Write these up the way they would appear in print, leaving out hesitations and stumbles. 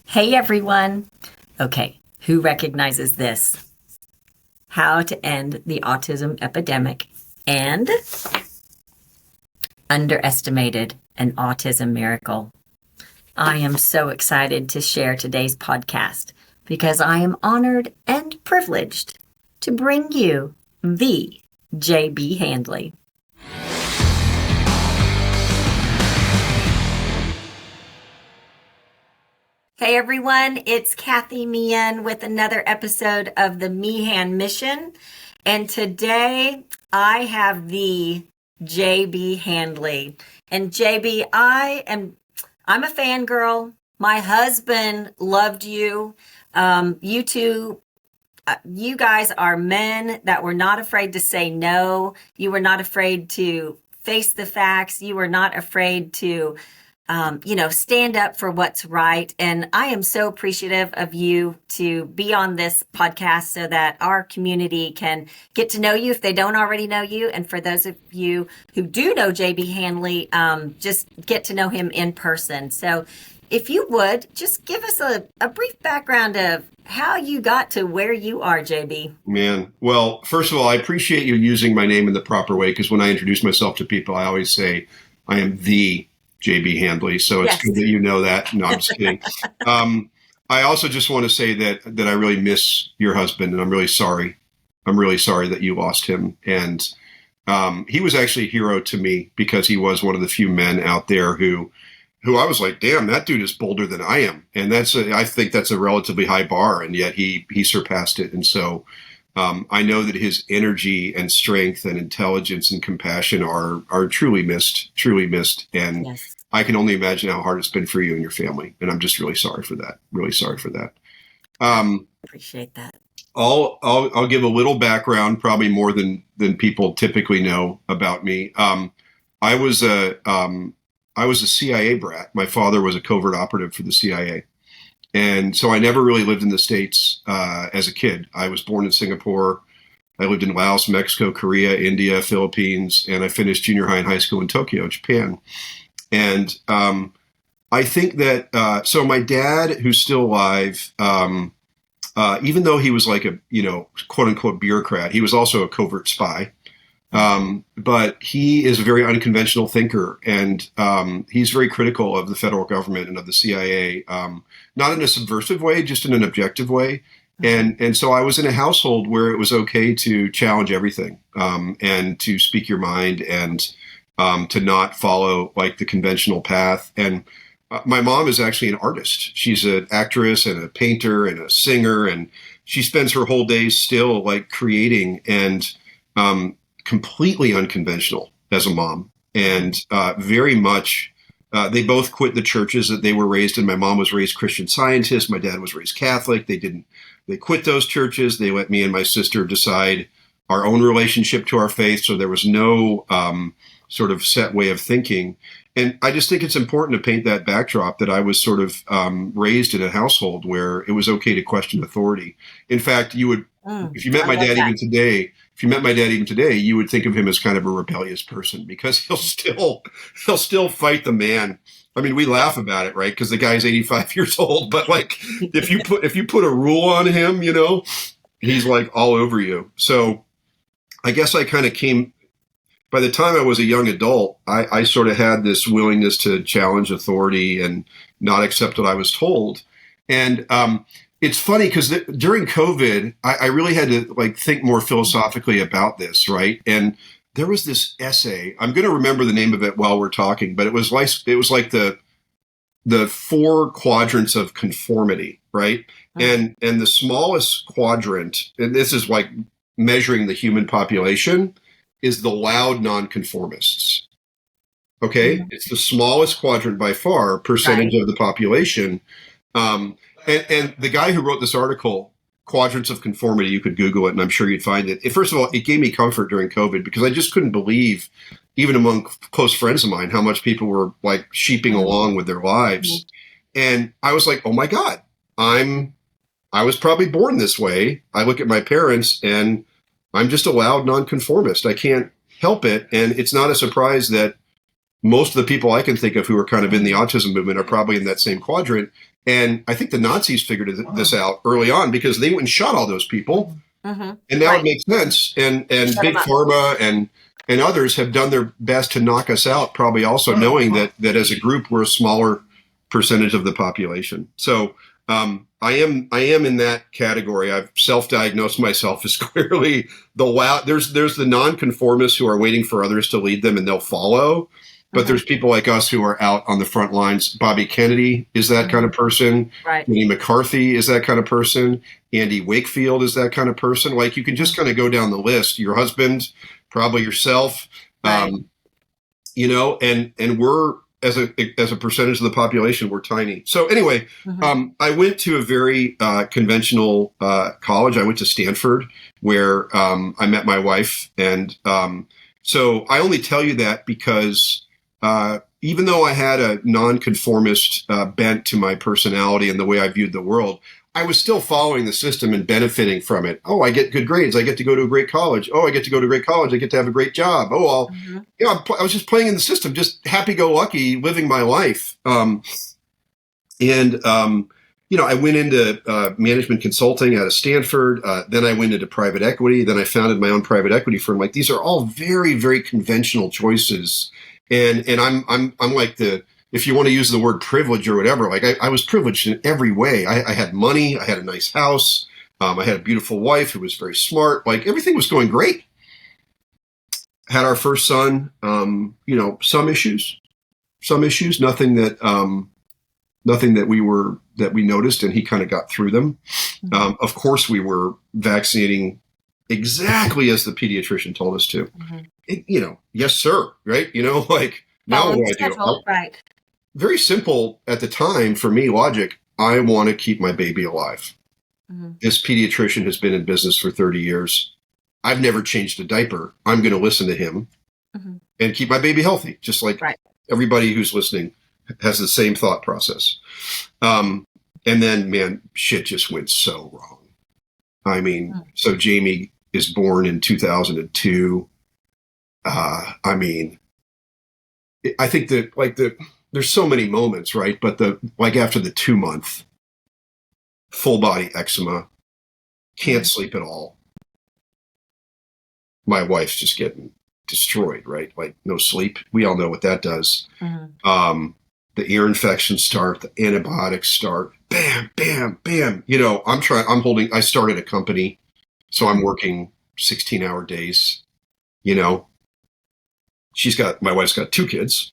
Hey everyone. Okay, who recognizes this? How to End the Autism Epidemic and Underestimated an Autism Miracle. I am so excited to share today's podcast because I am honored and privileged to bring you the J.B. Handley. Hey everyone, it's Kathy Meehan with another episode of the Meehan Mission. And today I have the JB Handley. And JB, I'm a fangirl. My husband loved you. You two, you guys are men that were not afraid to say no. You were not afraid to face the facts. You were not afraid to stand up for what's right. And I am so appreciative of you to be on this podcast so that our community can get to know you if they don't already know you. And for those of you who do know JB Handley, just get to know him in person. So if you would, just give us a brief background of how you got to where you are, JB. Man, well, first of all, I appreciate you using my name in the proper way, because when I introduce myself to people, I always say I am the JB Handley. So it's good that you know that. No, I'm just kidding. I also just want to say that I really miss your husband, and I'm really sorry. I'm really sorry that you lost him. And he was actually a hero to me, because he was one of the few men out there who I was like, damn, that dude is bolder than I am. And I think that's a relatively high bar, and yet he surpassed it. And so I know that his energy and strength and intelligence and compassion are truly missed. And yes. I can only imagine how hard it's been for you and your family. And I'm just really sorry for that. Really sorry for that. Appreciate that. I'll give a little background, probably more than people typically know about me. I was a CIA brat. My father was a covert operative for the CIA. And so I never really lived in the States as a kid. I was born in Singapore. I lived in Laos, Mexico, Korea, India, Philippines, and I finished junior high and high school in Tokyo, Japan. And I think that, so my dad, who's still alive, even though he was like a, quote unquote bureaucrat, he was also a covert spy. But he is a very unconventional thinker, and he's very critical of the federal government and of the CIA, not in a subversive way, just in an objective way. And so I was in a household where it was okay to challenge everything, and to speak your mind, and to not follow like the conventional path. And my mom is actually an artist. She's an actress and a painter and a singer, and she spends her whole days still like creating, and completely unconventional as a mom, and very much they both quit the churches that they were raised in. My mom was raised Christian Scientist. My dad was raised Catholic. They quit those churches. They let me and my sister decide our own relationship to our faith. So there was no sort of set way of thinking. And I just think it's important to paint that backdrop that I was sort of raised in a household where it was okay to question authority. In fact, you would, if you met my dad even today, you would think of him as kind of a rebellious person, because he'll still fight the man. I mean, we laugh about it, right? Because the guy's 85 years old, but like if you put a rule on him, he's like all over you. So I guess I kind of came, by the time I was a young adult, I sort of had this willingness to challenge authority and not accept what I was told. And it's funny because during COVID, I really had to like think more philosophically about this, right? And there was this essay. I'm going to remember the name of it while we're talking, but it was like the 4 quadrants of conformity, right? And the smallest quadrant, and this is like measuring the human population, is the loud nonconformists. Okay, it's the smallest quadrant by far, percentage of the population. And the guy who wrote this article, Quadrants of Conformity, you could Google it and I'm sure you'd find it. First of all, it gave me comfort during COVID, because I just couldn't believe, even among close friends of mine, how much people were like sheeping along with their lives. And I was like, oh my God, I was probably born this way. I look at my parents and I'm just a loud nonconformist. I can't help it. And it's not a surprise that most of the people I can think of who are kind of in the autism movement are probably in that same quadrant. And I think the Nazis figured this out early on because they went and shot all those people. Mm-hmm. And now it makes sense. And Big Pharma and others have done their best to knock us out, probably also knowing that as a group, we're a smaller percentage of the population. So I am in that category. I've self-diagnosed myself as clearly there's the nonconformists who are waiting for others to lead them and they'll follow. But there's people like us who are out on the front lines. Bobby Kennedy is that kind of person. Right. Jenny McCarthy is that kind of person. Andy Wakefield is that kind of person. Like you can just kind of go down the list. Your husband, probably yourself, right. And we're as a percentage of the population, we're tiny. So anyway, I went to a very conventional college. I went to Stanford, where I met my wife, and so I only tell you that because even though I had a nonconformist bent to my personality and the way I viewed the world, I was still following the system and benefiting from it. Oh, I get good grades. I get to go to a great college. Oh, I get to go to a great college. I get to have a great job. Oh, I was just playing in the system, just happy-go-lucky, living my life. I went into management consulting out of Stanford. Then I went into private equity. Then I founded my own private equity firm. Like these are all very, very conventional choices. And I'm like if you want to use the word privilege or whatever, like I was privileged in every way. I had money. I had a nice house. I had a beautiful wife who was very smart. Like everything was going great. Had our first son, some issues, nothing that we noticed, and he kind of got through them. Of course, we were vaccinating exactly as the pediatrician told us to. Yes, sir. Right. Like now what do I do? Right. Very simple at the time for me, logic. I want to keep my baby alive. This pediatrician has been in business for 30 years. I've never changed a diaper. I'm going to listen to him and keep my baby healthy, just like everybody who's listening has the same thought process. And then, man, shit just went so wrong. I mean, so Jamie is born in 2002. I think that there's so many moments, right? But after the 2-month full body eczema, can't sleep at all. My wife's just getting destroyed, right? Like no sleep. We all know what that does. The ear infections start, the antibiotics start, bam, bam, bam. I started a company, so I'm working 16-hour days, my wife's got 2 kids.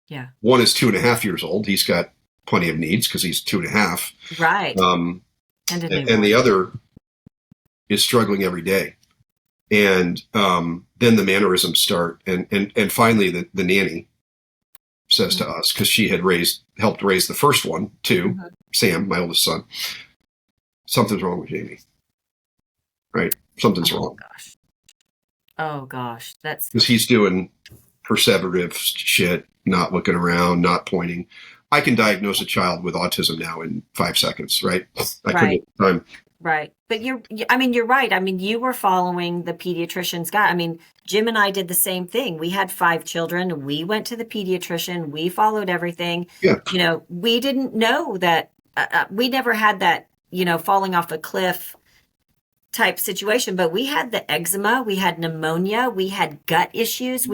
Yeah. One is 2.5 years old. He's got plenty of needs because he's 2.5. Right. And the other is struggling every day. And then the mannerisms start. And finally the nanny says to us, because she had helped raise the first one too, Sam, my oldest son, something's wrong with Jamie. Right? Something's wrong. Gosh. Oh gosh. That's because he's doing perseverative shit, not looking around, not pointing. I can diagnose a child with autism now in 5 seconds, right? I couldn't at the time. Right. But you're right. I mean, you were following the pediatrician's guide. I mean, Jim and I did the same thing. We had 5 children. We went to the pediatrician. We followed everything. Yeah. We didn't know that we never had that, falling off a cliff type situation, but we had the eczema, we had pneumonia, we had gut issues.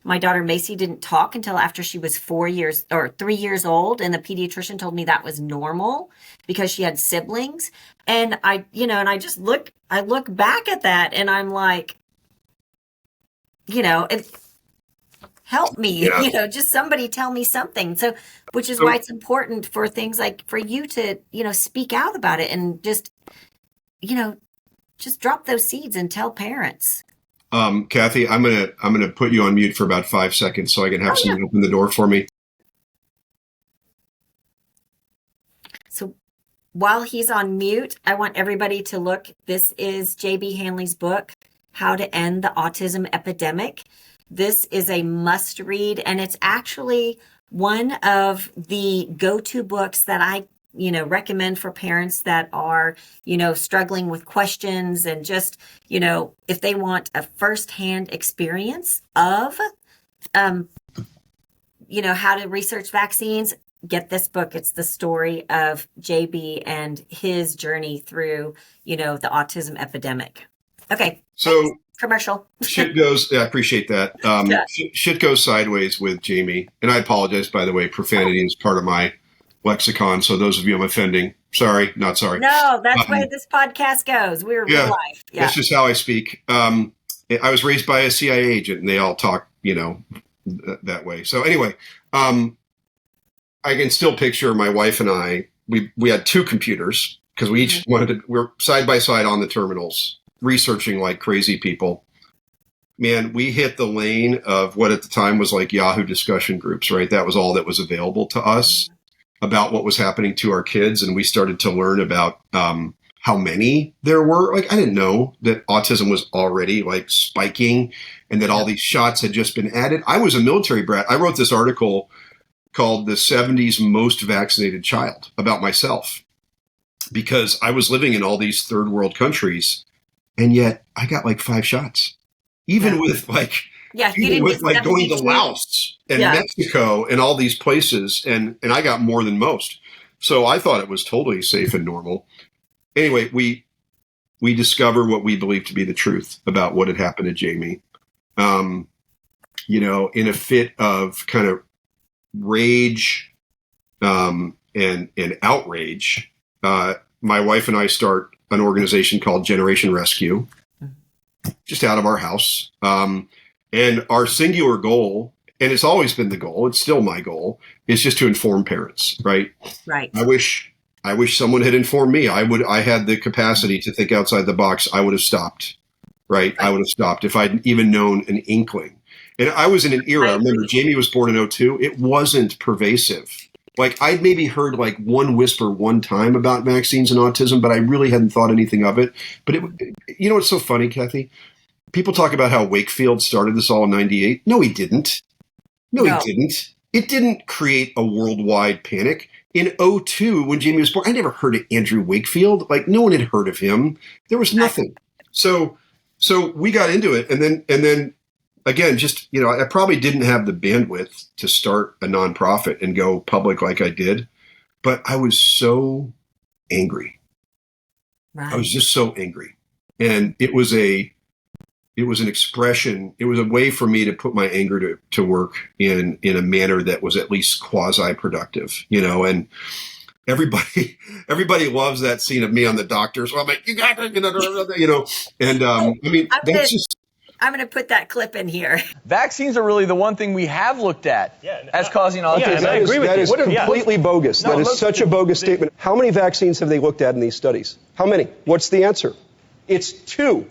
My daughter Macy didn't talk until after she was 3 years old. And the pediatrician told me that was normal because she had siblings. And I look back at that and I'm like, help me, just somebody tell me something. So, which is why it's important for things like for you to, speak out about it and just drop those seeds and tell parents. Kathy, I'm gonna put you on mute for about 5 seconds so I can have someone open the door for me. So while he's on mute, I want everybody to look. This is J.B. Handley's book, How to End the Autism Epidemic. This is a must read, and it's actually one of the go-to books that I recommend for parents that are, struggling with questions and just, if they want a firsthand experience of how to research vaccines, get this book. It's the story of JB and his journey through, the autism epidemic. Okay. So thanks. Commercial. Shit goes, I appreciate that. Yeah. Shit goes sideways with Jamie. And I apologize, by the way, profanity is part of my lexicon. So those of you I'm offending, sorry, not sorry. No, that's where this podcast goes. We're real life. Yeah. That's just how I speak. I was raised by a CIA agent and they all talk, that way. So anyway, I can still picture my wife and I, we had two computers because we each we're side by side on the terminals researching like crazy people. Man, we hit the lane of what at the time was like Yahoo discussion groups, right? That was all that was available to us about what was happening to our kids. And we started to learn about how many there were. Like, I didn't know that autism was already like spiking and that all these shots had just been added. I was a military brat. I wrote this article called The 70s Most Vaccinated Child about myself because I was living in all these third world countries. And yet I got like 5 shots, even with like, even with like going to Laos and Mexico and all these places. And I got more than most. So I thought it was totally safe and normal. Anyway, we discover what we believe to be the truth about what had happened to Jamie. In a fit of kind of rage and outrage, my wife and I start an organization called Generation Rescue, just out of our house. And our singular goal, and it's always been the goal, it's still my goal, is just to inform parents, right? Right. I wish someone had informed me. I had the capacity to think outside the box. I would have stopped, right? I would have stopped if I'd even known an inkling. And I was in an era, I remember Jamie was born in 2002. It wasn't pervasive. Like I'd maybe heard like one whisper one time about vaccines and autism, but I really hadn't thought anything of it. But what's so funny, Kathy? People talk about how Wakefield started this all in 98. No, he didn't. No, he didn't. It didn't create a worldwide panic. In 2002, when Jamie was born, I never heard of Andrew Wakefield. Like no one had heard of him. There was nothing. So we got into it. And then again, just, I probably didn't have the bandwidth to start a nonprofit and go public like I did, but I was so angry. Right. I was just so angry. And it was an expression. It was a way for me to put my anger to work in a manner that was at least quasi-productive, and everybody loves that scene of me on the doctor. So I'm like, you got to, and I mean, that's just, I'm going to put that clip in here. Vaccines are really the one thing we have looked at as causing autism. I agree with you. That is completely bogus. That is such a bogus statement. How many vaccines have they looked at in these studies? How many? What's the answer? It's 2.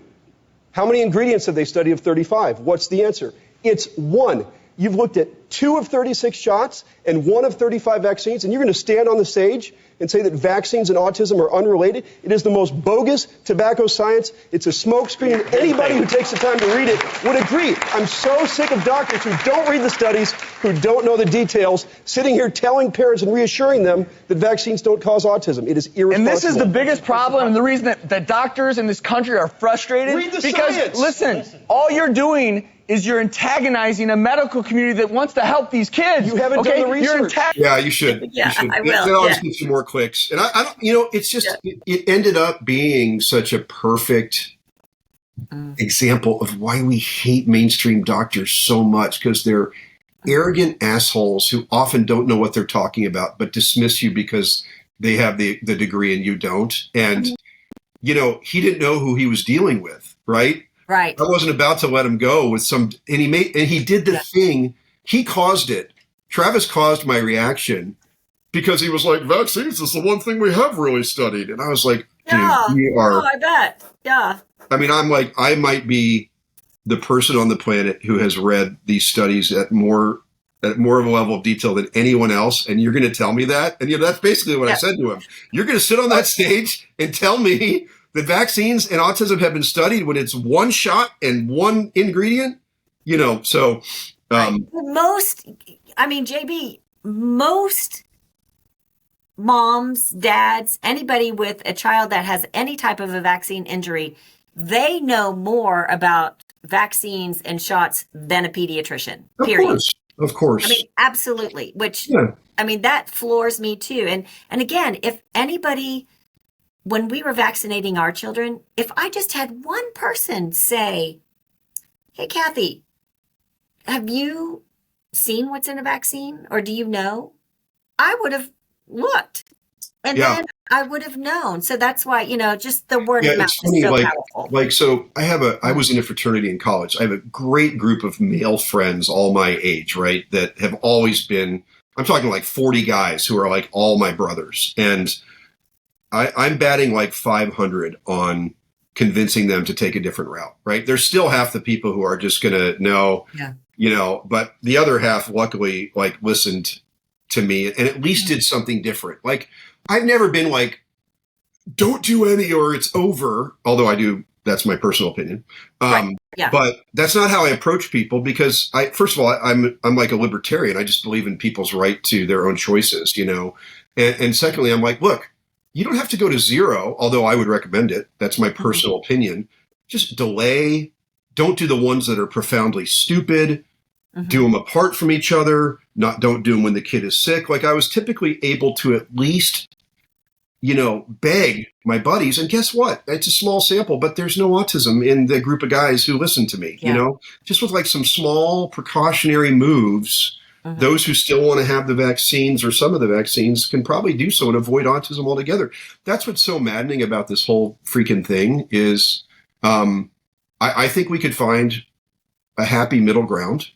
How many ingredients have they studied of 35? What's the answer? It's 1. You've looked at 2 of 36 shots and 1 of 35 vaccines, and you're going to stand on the stage and say that vaccines and autism are unrelated? It is the most bogus tobacco science. It's a smokescreen, and anybody who takes the time to read it would agree. I'm so sick of doctors who don't read the studies, who don't know the details, sitting here telling parents and reassuring them that vaccines don't cause autism. It is irresponsible. And this is the biggest problem, and the reason that doctors in this country are frustrated. Read the because, science. Listen, all you're doing is you're antagonizing a medical community that wants to help these kids. You haven't done the research. Yeah, you should. Yeah, you should. I will. That always gets you more clicks. And I don't, it's just, it ended up being such a perfect example of why we hate mainstream doctors so much, because they're arrogant assholes who often don't know what they're talking about, but dismiss you because they have the degree and you don't. And, he didn't know who he was dealing with, right? Right. I wasn't about to let him go with and he did the thing. He caused it. Travis caused my reaction because he was like, vaccines is the one thing we have really studied. And I was like, dude, you are. Oh, I bet. Yeah. I mean, I'm like, I might be the person on the planet who has read these studies at more of a level of detail than anyone else. And you're going to tell me that? And that's basically what I said to him. You're going to sit on that stage and tell me that vaccines and autism have been studied when it's 1 shot and 1 ingredient, so. JB, most moms, dads, anybody with a child that has any type of a vaccine injury, they know more about vaccines and shots than a pediatrician, period. Of course. I mean, absolutely. Which, Yeah. I mean, that floors me too. And again, if anybody, when we were vaccinating our children, if I just had one person say, "Hey, Kathy, have you seen what's in a vaccine, or do you know?" I would have looked, and Yeah. then I would have known. So that's why, just the word Yeah, of mouth it's is funny, so like, powerful. so I was in a fraternity in college. I have a great group of male friends, all my age, right, that have always been, I'm talking like 40 guys who are like all my brothers. And I'm batting like 500 on convincing them to take a different route, right? There's still half the people who are just going to know, but the other half, luckily, like listened to me and at least did something different. Like, I've never been like, don't do any or it's over. Although I do, that's my personal opinion. Right. Yeah. But that's not how I approach people because first of all, I'm like a libertarian. I just believe in people's right to their own choices, And secondly, I'm like, look, you don't have to go to zero, although I would recommend it. That's my personal opinion. Just delay. Don't do the ones that are profoundly stupid. Do them apart from each other. Don't do them when the kid is sick. Like I was typically able to at least beg my buddies. And guess what? It's a small sample, but there's no autism in the group of guys who listen to me, just with like some small precautionary moves. Those who still want to have the vaccines or some of the vaccines can probably do so and avoid autism altogether. That's what's so maddening about this whole freaking thing is I think we could find a happy middle ground,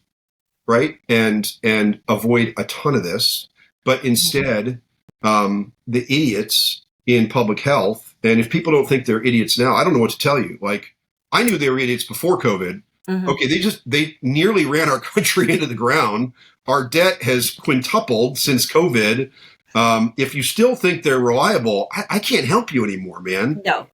right? And avoid a ton of this. But instead, the idiots in public health, and if people don't think they're idiots now, I don't know what to tell you. Like, I knew they were idiots before COVID. Okay, they nearly ran our country into the ground. Our debt has quintupled since COVID. If you still think they're reliable, I can't help you anymore, man. No.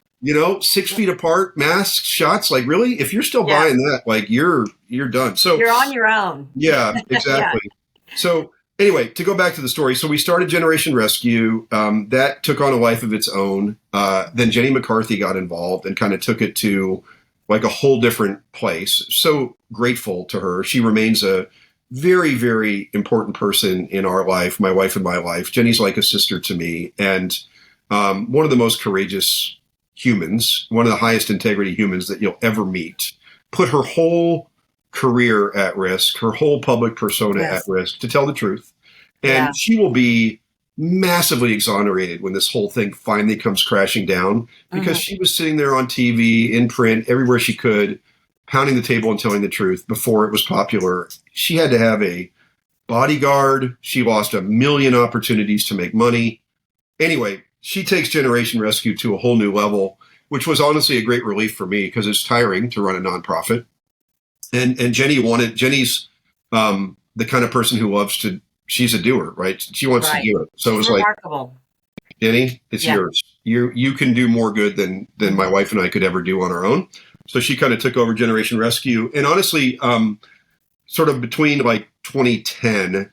6 feet apart, masks, shots. Like, really? If you're still buying that, like, you're done. So you're on your own. Yeah, exactly. So anyway, to go back to the story, so we started Generation Rescue. That took on a life of its own. Then Jenny McCarthy got involved and kind of took it to like a whole different place. So grateful to her. She remains a very, very important person in our life, my wife and my life. Jenny's like a sister to me and one of the most courageous humans, one of the highest integrity humans that you'll ever meet. Put her whole career at risk, her whole public persona at risk to tell the truth. And she will be massively exonerated when this whole thing finally comes crashing down because she was sitting there on TV, in print, everywhere she could, pounding the table and telling the truth before it was popular. She had to have a bodyguard. She lost a million opportunities to make money. Anyway, she takes Generation Rescue to a whole new level, which was honestly a great relief for me because it's tiring to run a nonprofit. And Jenny's the kind of person who loves to, she's a doer, right? She wants to do it. So it was remarkable. Like, Jenny, it's yours. You can do more good than my wife and I could ever do on our own. So she kind of took over Generation Rescue. And honestly, sort of between like 2010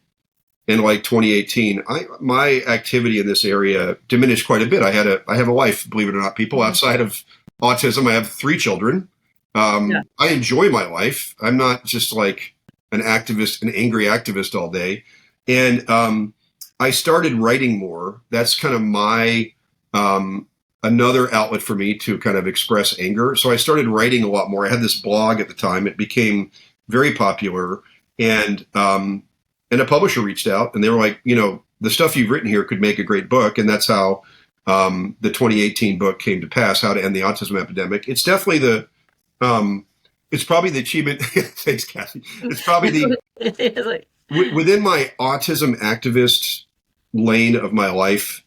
and like 2018, my activity in this area diminished quite a bit. I have a life, believe it or not, people, outside of autism. I have 3 children. I enjoy my life. I'm not just like an activist, an angry activist all day. And I started writing more. That's kind of my another outlet for me to kind of express anger. So I started writing a lot more. I had this blog at the time. It became very popular. And a publisher reached out and they were like, the stuff you've written here could make a great book. And that's how the 2018 book came to pass, How to End the Autism Epidemic. It's definitely it's probably the achievement. Thanks, Kathy. It's probably within my autism activist lane of my life.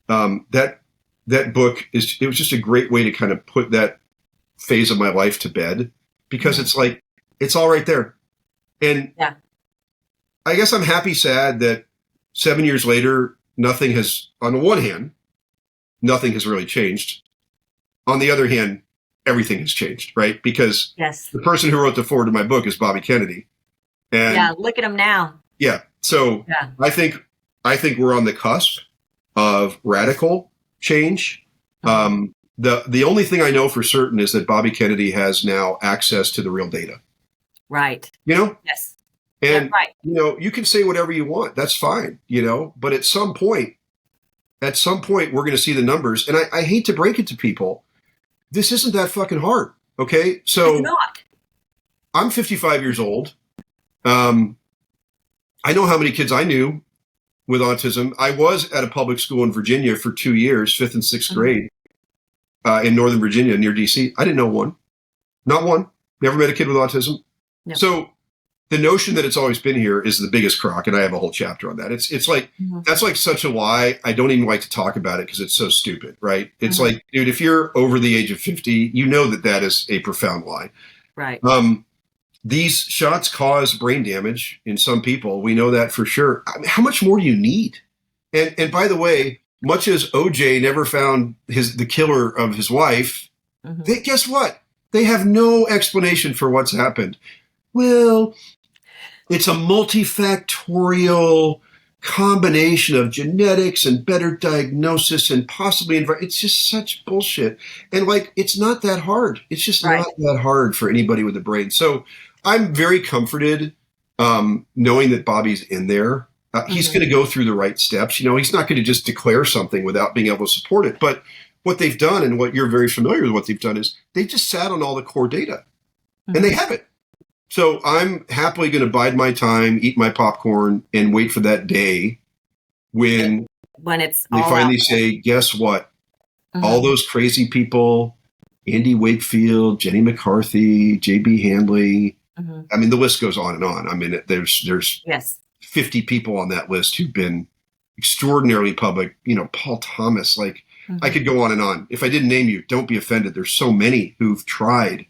That book it was just a great way to kind of put that phase of my life to bed because it's like, it's all right there. And I guess I'm happy, sad that 7 years later, nothing has, on the one hand, nothing has really changed. On the other hand, everything has changed, right? Because the person who wrote the foreword to my book is Bobby Kennedy. And look at him now. So I think we're on the cusp of radical change. The only thing I know for certain is that Bobby Kennedy has now access to the real data. Right. Yes. And, right. you can say whatever you want. That's fine, but at some point, we're going to see the numbers. And I hate to break it to people. This isn't that fucking hard. Okay. So It's not. I'm 55 years old. I know how many kids I knew with autism. I was at a public school in Virginia for 2 years, 5th and 6th grade, in Northern Virginia near DC. I didn't know one. Not one. Never met a kid with autism. No. So the notion that it's always been here is the biggest crock, and I have a whole chapter on that. It's like, that's like such a lie. I don't even like to talk about it because it's so stupid, right? It's like, dude, if you're over the age of 50, you know that is a profound lie. Right. These shots cause brain damage in some people. We know that for sure. I mean, how much more do you need? And by the way, much as OJ never found the killer of his wife, guess what? They have no explanation for what's happened. Well, it's a multifactorial combination of genetics and better diagnosis and possibly it's just such bullshit. And it's not that hard. It's just not that hard for anybody with a brain. So I'm very comforted knowing that Bobby's in there. He's going to go through the right steps. He's not going to just declare something without being able to support it. But what they've done, and what you're very familiar with what they've done, is they just sat on all the core data. And they have it. So I'm happily going to bide my time, eat my popcorn, and wait for that day when it's they finally say, guess what? All those crazy people, Andy Wakefield, Jenny McCarthy, JB Handley. I mean, the list goes on and on. I mean, there's 50 people on that list who've been extraordinarily public. Paul Thomas, I could go on and on. If I didn't name you, don't be offended. There's so many who've tried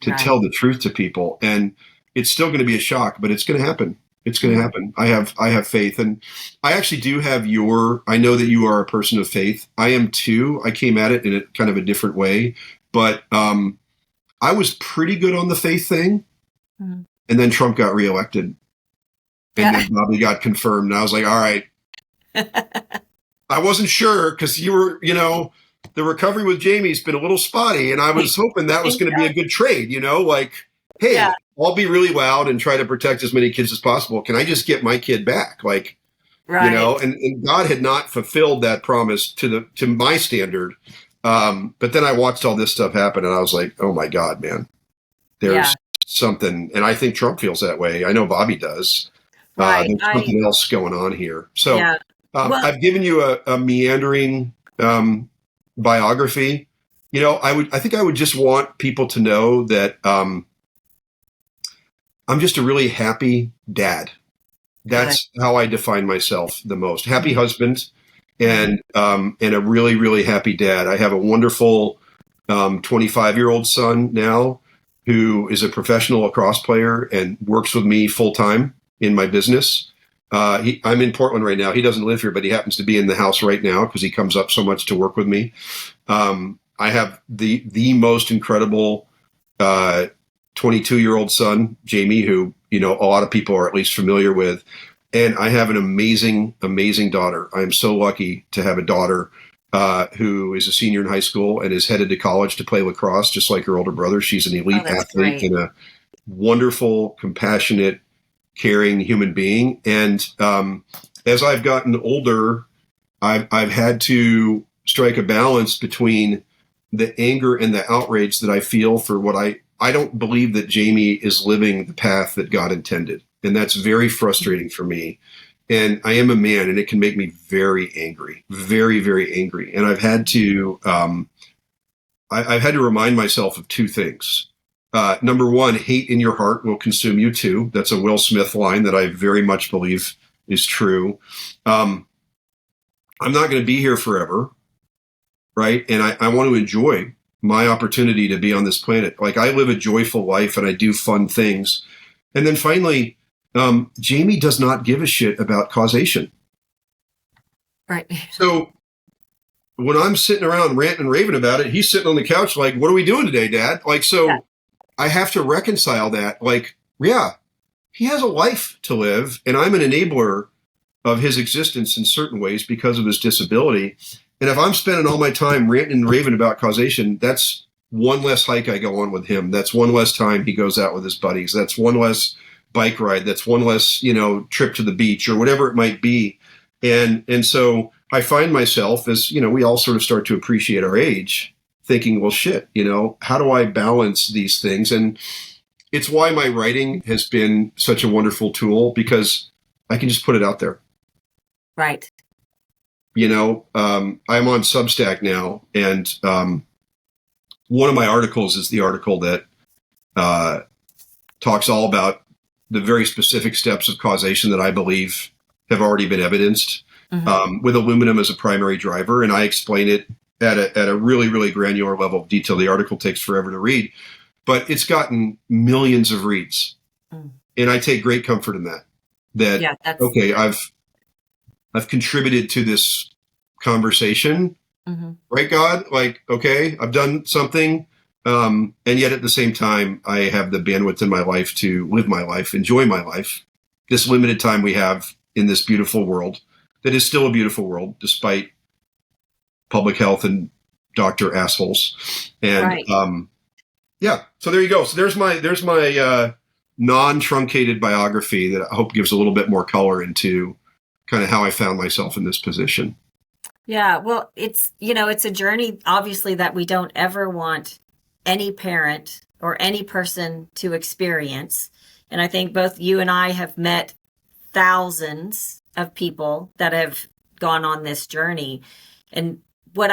to tell the truth to people, and it's still going to be a shock, but it's going to happen. It's going to happen. I have faith, and I actually do have I know that you are a person of faith. I am too. I came at it in a kind of a different way, but I was pretty good on the faith thing, and then Trump got reelected, and then Bobby got confirmed, and I was like, all right. I wasn't sure because you were, the recovery with Jamie's been a little spotty, and I was hoping that was going to be a good trade, hey, I'll be really loud and try to protect as many kids as possible. Can I just get my kid back? And God had not fulfilled that promise to my standard. But then I watched all this stuff happen, and I was like, oh my God, man, there's something. And I think Trump feels that way. I know Bobby does. There's something else going on here. So I've given you a meandering biography. I think I would just want people to know that I'm just a really happy dad. That's how I define myself the most. Happy husband and a really, really happy dad. I have a wonderful 25-year-old son now who is a professional lacrosse player and works with me full time in my business. I'm in Portland right now. He doesn't live here, but he happens to be in the house right now because he comes up so much to work with me. I have the most incredible 22-year-old son, Jamie, who, a lot of people are at least familiar with. And I have an amazing, amazing daughter. I am so lucky to have a daughter who is a senior in high school and is headed to college to play lacrosse, just like her older brother. She's an elite athlete and a wonderful, compassionate, caring human being. And as I've gotten older, I've had to strike a balance between the anger and the outrage that I feel for what I don't believe that Jamie is living the path that God intended. And that's very frustrating for me. And I am a man, and it can make me very angry, very, very angry. And I've had to remind myself of two things. Number one, hate in your heart will consume you too. That's a Will Smith line that I very much believe is true. I'm not going to be here forever, right? And I want to enjoy my opportunity to be on this planet. I live a joyful life and I do fun things. And then finally, Jamie does not give a shit about causation. Right. So when I'm sitting around ranting and raving about it, he's sitting on the couch like, what are we doing today, Dad? I have to reconcile that. He has a life to live, and I'm an enabler of his existence in certain ways because of his disability. And if I'm spending all my time ranting and raving about causation, that's one less hike I go on with him. That's one less time he goes out with his buddies. That's one less bike ride. That's one less, trip to the beach or whatever it might be. And so I find myself, as, we all sort of start to appreciate our age, thinking, well, shit, how do I balance these things? And it's why my writing has been such a wonderful tool, because I can just put it out there. Right. I'm on Substack now, and one of my articles is the article that talks all about the very specific steps of causation that I believe have already been evidenced, with aluminum as a primary driver. And I explain it at a really, really granular level of detail. The article takes forever to read, but it's gotten millions of reads. And I take great comfort in that. Okay, I've contributed to this conversation, right, God? Like, okay, I've done something. And yet at the same time, I have the bandwidth in my life to live my life, enjoy my life, this limited time we have in this beautiful world that is still a beautiful world, despite public health and doctor assholes. And so there you go. So there's my non-truncated biography that I hope gives a little bit more color into kind of how I found myself in this position. Yeah, well, it's a journey, obviously, that we don't ever want any parent or any person to experience. And I think both you and I have met thousands of people that have gone on this journey. And what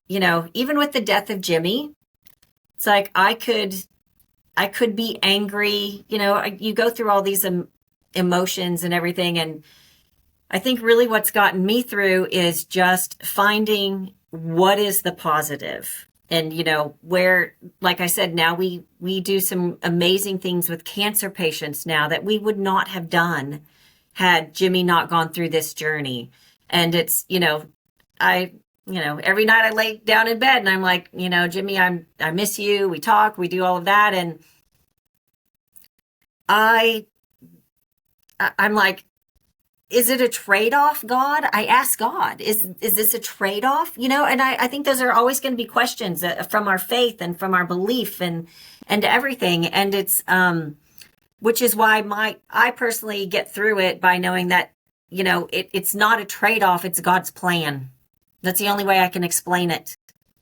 even with the death of Jimmy, it's like I could be angry, you go through all these emotions and everything. And I think really what's gotten me through is just finding what is the positive. And, where, like I said, now we do some amazing things with cancer patients now that we would not have done had Jimmy not gone through this journey. And it's, every night I lay down in bed and I'm like, Jimmy, I miss you. We talk, we do all of that. And I'm like, is it a trade-off, God? I ask God, is this a trade-off? And I think those are always going to be questions from our faith and from our belief and everything. And it's, which is why I personally get through it by knowing that, it's not a trade-off. It's God's plan. That's the only way I can explain it.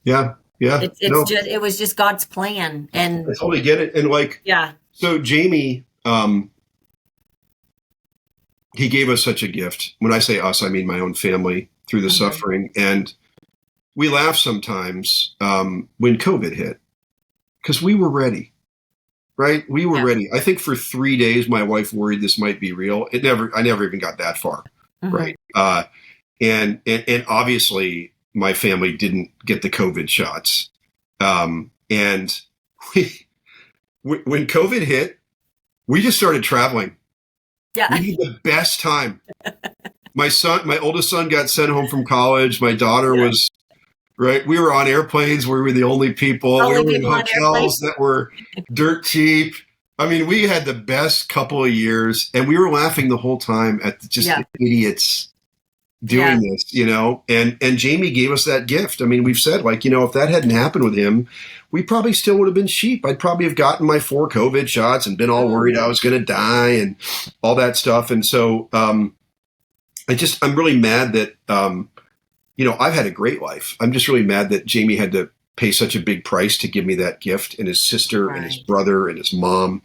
Yeah. Yeah. It was just God's plan. And I totally get it. And so Jamie, he gave us such a gift. When I say us, I mean my own family through the suffering. And we laugh sometimes when COVID hit, because we were ready, right? We were ready. I think for 3 days, my wife worried this might be real. I never even got that far, right? And obviously my family didn't get the COVID shots. And when COVID hit, we just started traveling. Yeah. We had the best time. My oldest son got sent home from college. My daughter was, right. We were on airplanes where we were the only people. We were in hotels that were dirt cheap. I mean, we had the best couple of years, and we were laughing the whole time at the idiots doing this, and Jamie gave us that gift. I mean, we've said, if that hadn't happened with him, we probably still would have been sheep. I'd probably have gotten my 4 COVID shots and been all worried I was going to die and all that stuff. And so I'm really mad that, I've had a great life. I'm just really mad that Jamie had to pay such a big price to give me that gift, and his sister and his brother and his mom.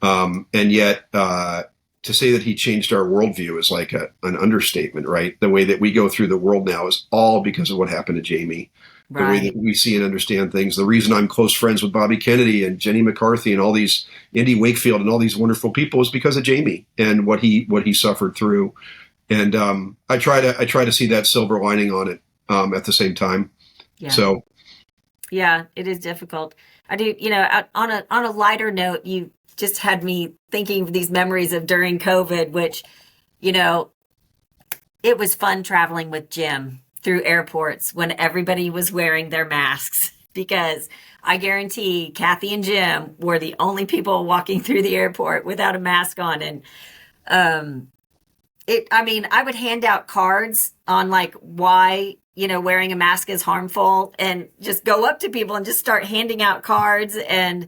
And yet, to say that he changed our worldview is like an understatement, right? The way that we go through the world now is all because of what happened to Jamie. The way that we see and understand things. The reason I'm close friends with Bobby Kennedy and Jenny McCarthy and all these Andy Wakefield and all these wonderful people is because of Jamie and what he suffered through. And I try to see that silver lining on it at the same time. Yeah. So yeah, it is difficult. I do, on a lighter note, you just had me thinking of these memories of during COVID, which, it was fun traveling with Jim through airports when everybody was wearing their masks, because I guarantee Kathy and Jim were the only people walking through the airport without a mask on. And I would hand out cards on why, wearing a mask is harmful, and just go up to people and just start handing out cards. And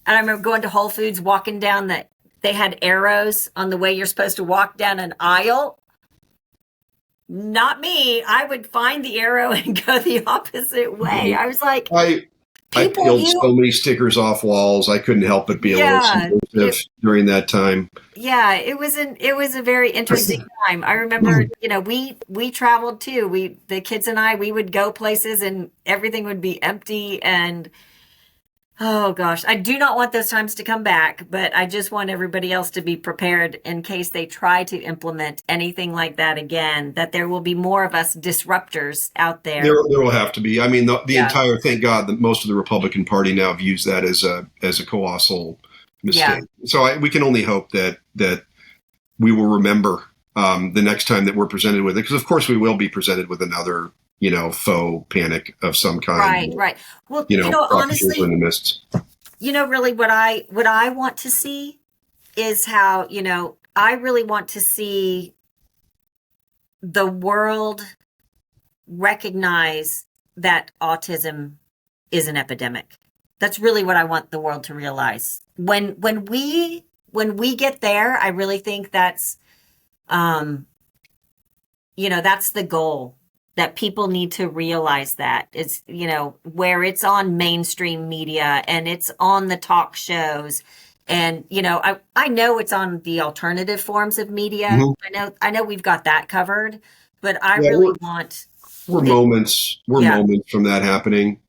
I remember going to Whole Foods, walking down the they had arrows on the way you're supposed to walk down an aisle. Not me. I would find the arrow and go the opposite way. I was like, I peeled so many stickers off walls. I couldn't help but be a little subversive during that time. Yeah, it was a very interesting time. I remember, we traveled too. The kids and I, we would go places and everything would be empty, and oh gosh, I do not want those times to come back, but I just want everybody else to be prepared in case they try to implement anything like that again, that there will be more of us disruptors out there. There will have to be. I mean, the entire, thank God that most of the Republican Party now views that as a colossal mistake. Yeah. So we can only hope that we will remember the next time that we're presented with it, because of course we will be presented with another faux panic of some kind. Right. Well, honestly, in the midst. Really what I want to see is how, I really want to see the world recognize that autism is an epidemic. That's really what I want the world to realize. When we get there, I really think that's, that's the goal. That people need to realize that it's, where it's on mainstream media and it's on the talk shows. And, I know it's on the alternative forms of media. Mm-hmm. I know we've got that covered, but I really want. We're moments from that happening.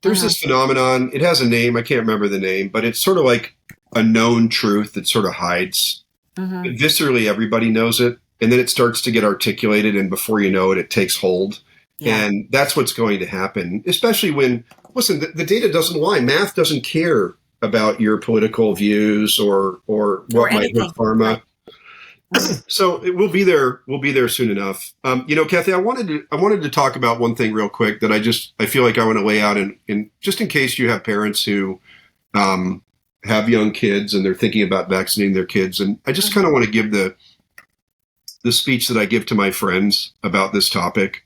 There's this phenomenon. It has a name. I can't remember the name, but it's sort of like a known truth that sort of hides. Mm-hmm. Viscerally, everybody knows it. And then it starts to get articulated, and before you know it, it takes hold. Yeah. And that's what's going to happen, especially when, listen, the data doesn't lie. Math doesn't care about your political views or what might hurt pharma. So we'll be there. We'll be there soon enough. Kathy, I wanted to talk about one thing real quick that I feel like I want to lay out in just in case you have parents who have young kids and they're thinking about vaccinating their kids. And I just kind of want to give the speech that I give to my friends about this topic,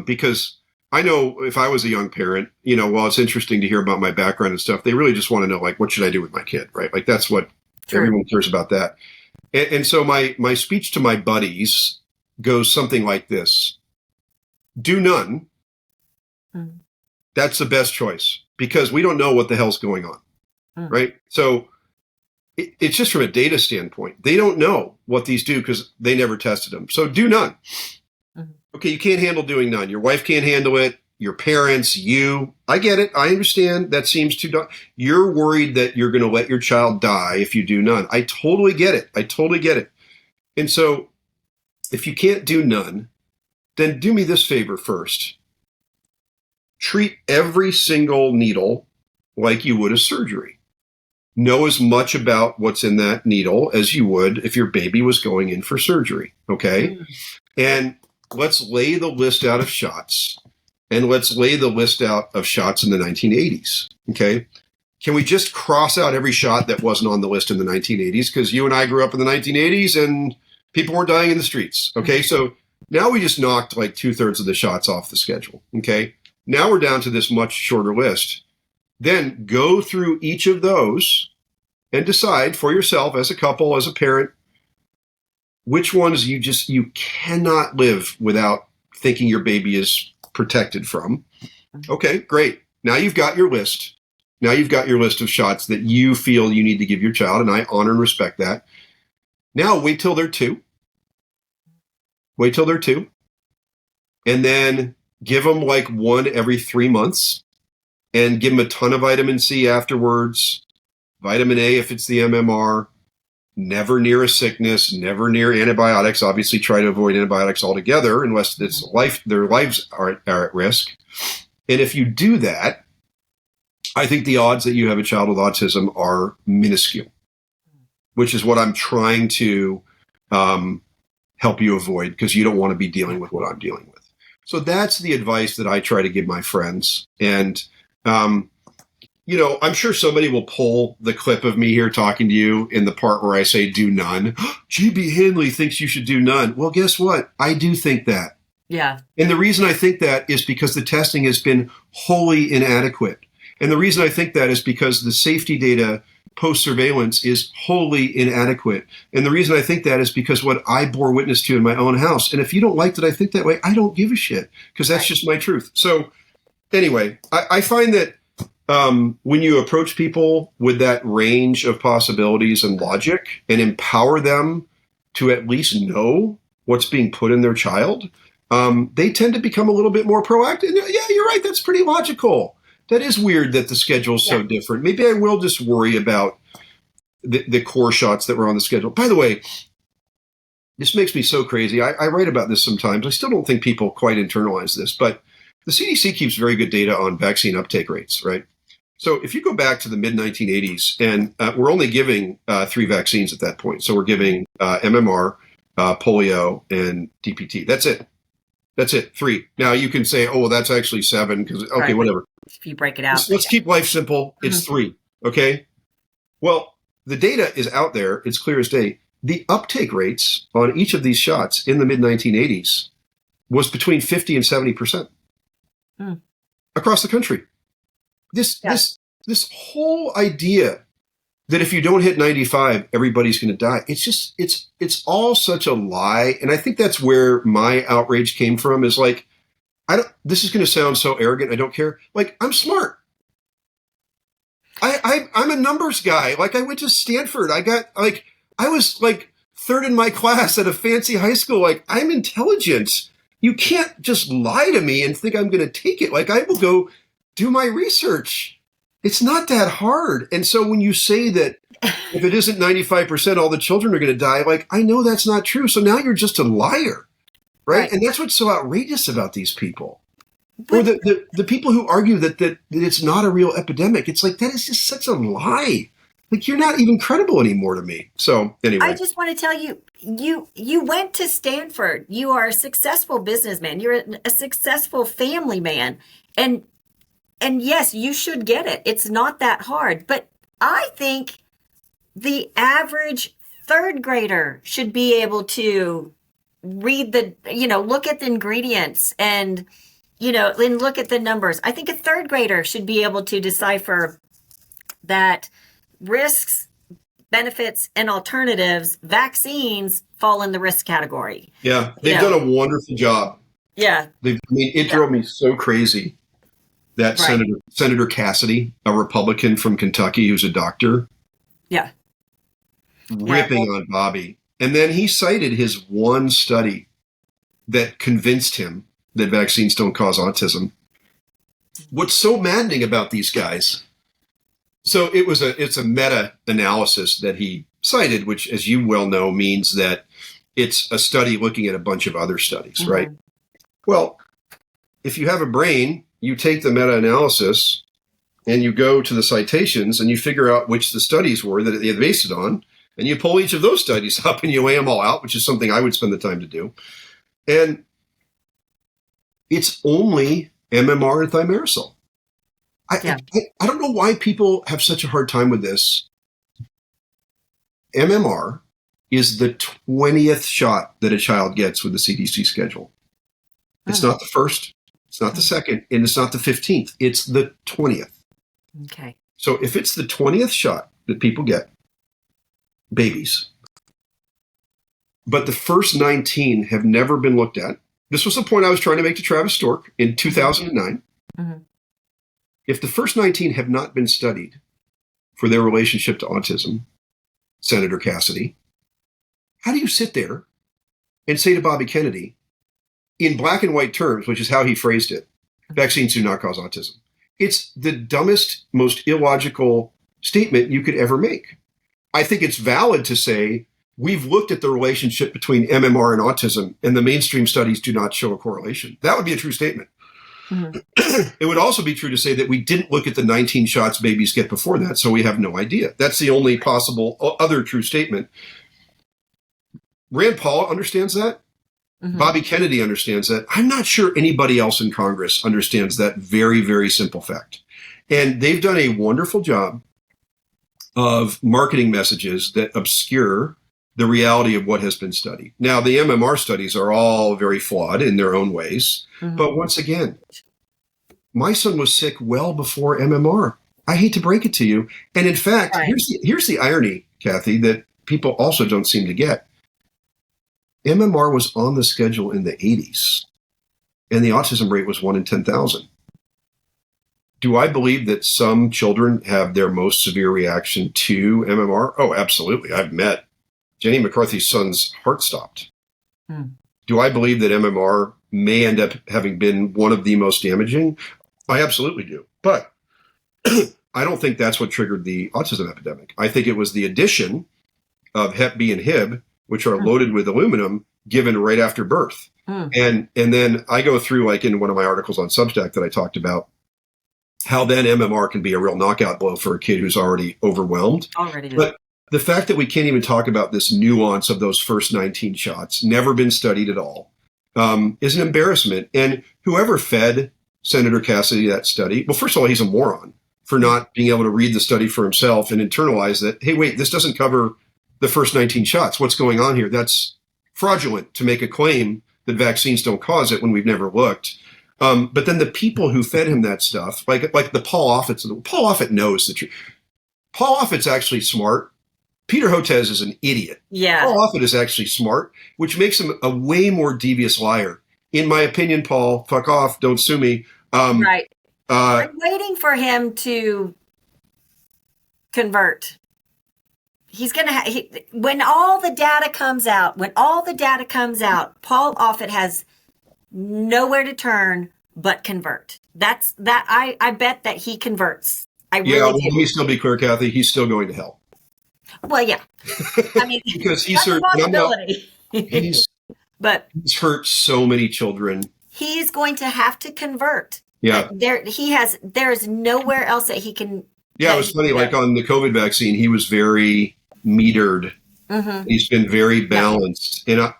because I know if I was a young parent, while it's interesting to hear about my background and stuff, they really just want to know, like, what should I do with my kid, right? Like, that's what everyone cares about that. And so my speech to my buddies goes something like this: do none. That's the best choice, because we don't know what the hell's going on, right? So it's just from a data standpoint. They don't know what these do because they never tested them. So do none. Mm-hmm. Okay, you can't handle doing none. Your wife can't handle it. Your parents, you. I get it. I understand. That seems too. You're worried that you're going to let your child die if you do none. I totally get it. And so if you can't do none, then do me this favor first. Treat every single needle like you would a surgery. Know as much about what's in that needle as you would if your baby was going in for surgery, okay? And let's lay the list out of shots, and let's lay the list out of shots in the 1980s, okay? Can we just cross out every shot that wasn't on the list in the 1980s? Because you and I grew up in the 1980s and people weren't dying in the streets, okay? So now we just knocked like 2/3 of the shots off the schedule, okay? Now we're down to this much shorter list. Then go through each of those and decide for yourself, as a couple, as a parent, which ones you cannot live without thinking your baby is protected from. Okay, great. Now you've got your list. Now you've got your list of shots that you feel you need to give your child, and I honor and respect that. Now wait till they're 2. Wait till they're 2. And then give them like 1 every 3 months. And give them a ton of vitamin C afterwards, vitamin A if it's the MMR, never near a sickness, never near antibiotics. Obviously, try to avoid antibiotics altogether unless their lives are at risk. And if you do that, I think the odds that you have a child with autism are minuscule, which is what I'm trying to help you avoid, because you don't want to be dealing with what I'm dealing with. So that's the advice that I try to give my friends. And I'm sure somebody will pull the clip of me here talking to you in the part where I say do none. GB Handley thinks you should do none. Well, guess what? I do think that. Yeah. And the reason I think that is because the testing has been wholly inadequate. And the reason I think that is because the safety data post-surveillance is wholly inadequate. And the reason I think that is because what I bore witness to in my own house. And if you don't like that I think that way, I don't give a shit, because that's just my truth. So anyway, I find that when you approach people with that range of possibilities and logic and empower them to at least know what's being put in their child, they tend to become a little bit more proactive. Yeah, you're right. That's pretty logical. That is weird that the schedule's so different. Maybe I will just worry about the core shots that were on the schedule. By the way, this makes me so crazy. I write about this sometimes. I still don't think people quite internalize this, but the CDC keeps very good data on vaccine uptake rates, right? So if you go back to the mid-1980s, and we're only giving 3 vaccines at that point. So we're giving MMR, polio, and DPT. That's it. That's it. 3. Now you can say, oh, well, that's actually 7 because, okay, whatever. If you break it out. Let's keep life simple. It's 3. Okay. Well, the data is out there. It's clear as day. The uptake rates on each of these shots in the mid-1980s was between 50 and 70% across the country. This whole idea that if you don't hit 95, everybody's going to die. It's all such a lie. And I think that's where my outrage came from, is like, this is going to sound so arrogant. I don't care. Like, I'm smart. I'm a numbers guy. Like, I went to Stanford. I was like 3rd in my class at a fancy high school. Like, I'm intelligent. You can't just lie to me and think I'm going to take it. Like, I will go do my research. It's not that hard. And so when you say that if it isn't 95%, all the children are going to die, like, I know that's not true. So now you're just a liar, right? And that's what's so outrageous about these people. Or the people who argue that it's not a real epidemic. It's like, that is just such a lie. Like, you're not even credible anymore to me. So anyway. I just want to tell you, you went to Stanford. You are a successful businessman. You're a successful family man. And yes, you should get it. It's not that hard. But I think the average 3rd grader should be able to read look at the ingredients and look at the numbers. I think a 3rd grader should be able to decipher that risks, benefits, and alternatives, vaccines fall in the risk category. Yeah, they've done a wonderful job. Yeah. It drove me so crazy that Senator Cassidy, a Republican from Kentucky who's a doctor, ripping on Bobby. And then he cited his one study that convinced him that vaccines don't cause autism. What's so maddening about these guys? So it's a meta-analysis that he cited, which, as you well know, means that it's a study looking at a bunch of other studies, right? Well, if you have a brain, you take the meta-analysis and you go to the citations and you figure out which the studies were that they based it on, and you pull each of those studies up and you weigh them all out, which is something I would spend the time to do. And it's only MMR and thimerosal. I don't know why people have such a hard time with this. MMR is the 20th shot that a child gets with the CDC schedule. It's not the first, it's not the second, and it's not the 15th. It's the 20th. Okay. So if it's the 20th shot that people get, babies, but the first 19 have never been looked at. This was the point I was trying to make to Travis Stork in 2009. If the first 19 have not been studied for their relationship to autism, Senator Cassidy, how do you sit there and say to Bobby Kennedy, in black and white terms, which is how he phrased it, vaccines do not cause autism? It's the dumbest, most illogical statement you could ever make. I think it's valid to say, we've looked at the relationship between MMR and autism, and the mainstream studies do not show a correlation. That would be a true statement. It would also be true to say that we didn't look at the 19 shots babies get before that, so we have no idea. That's the only possible other true statement. Rand Paul understands that. Bobby Kennedy understands that. I'm not sure anybody else in Congress understands that very, very simple fact. And they've done a wonderful job of marketing messages that obscure the reality of what has been studied. Now, the MMR studies are all very flawed in their own ways. But once again, my son was sick well before MMR. I hate to break it to you. And in fact, Right. here's the irony, Kathy, that people also don't seem to get. MMR was on the schedule in the 80s, and the autism rate was 1 in 10,000. Do I believe that some children have their most severe reaction to MMR? Oh, absolutely. I've met Jenny McCarthy's son's heart stopped. Do I believe that MMR may end up having been one of the most damaging? I absolutely do. But I don't think that's what triggered the autism epidemic. I think it was the addition of Hep B and Hib, which are loaded with aluminum, given right after birth. And then I go through, like in one of my articles on Substack that I talked about, how then MMR can be a real knockout blow for a kid who's already overwhelmed. But the fact that we can't even talk about this nuance of those first 19 shots, never been studied at all, is an embarrassment. And whoever fed Senator Cassidy that study, well, first of all, he's a moron for not being able to read the study for himself and internalize that, hey, wait, this doesn't cover the first 19 shots. What's going on here? That's fraudulent to make a claim that vaccines don't cause it when we've never looked. But then the people who fed him that stuff, like the Paul Offits, Paul Offit knows the truth. Paul Offit's actually smart. Peter Hotez is an idiot. Yeah. Paul Offit is actually smart, which makes him a way more devious liar. In my opinion, Paul, fuck off, don't sue me. Right. I'm waiting for him to convert. He's going to when all the data comes out, Paul Offit has nowhere to turn but convert. I bet that he converts. I really do. Let me still be clear, Kathy. He's still going to hell. Well, yeah. I mean, because he's hurt so many children. He's going to have to convert. Yeah. There's nowhere else that he can. Yeah, it was funny. Like on the COVID vaccine, he was very metered. He's been very balanced. And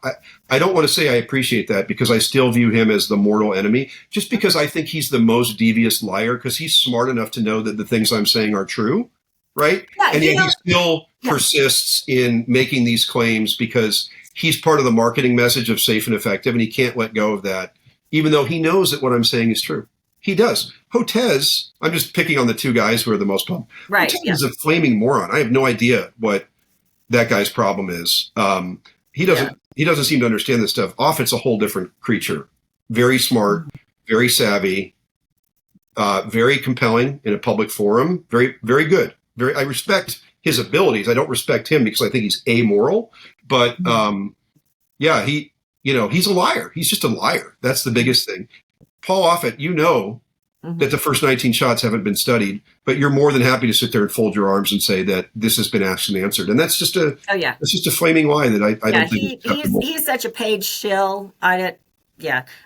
I don't want to say I appreciate that, because I still view him as the mortal enemy, just because I think he's the most devious liar, because he's smart enough to know that the things I'm saying are true. Right. Yeah, and yet he still persists in making these claims because he's part of the marketing message of safe and effective. And he can't let go of that, even though he knows that what I'm saying is true. He does. Hotez, I'm just picking on the two guys who are the most pumped. Right. Hotez is a flaming moron. I have no idea what that guy's problem is. He doesn't seem to understand this stuff. Offit's a whole different creature. Very smart, very savvy, very compelling in a public forum. Very, very good. I respect his abilities. I don't respect him because I think he's amoral. But he's a liar. He's just a liar. That's the biggest thing. Paul Offit, that the first 19 shots haven't been studied, but you're more than happy to sit there and fold your arms and say that this has been asked and answered. And that's just that's just a flaming lie that I don't think is acceptable. He's such a paid shill. I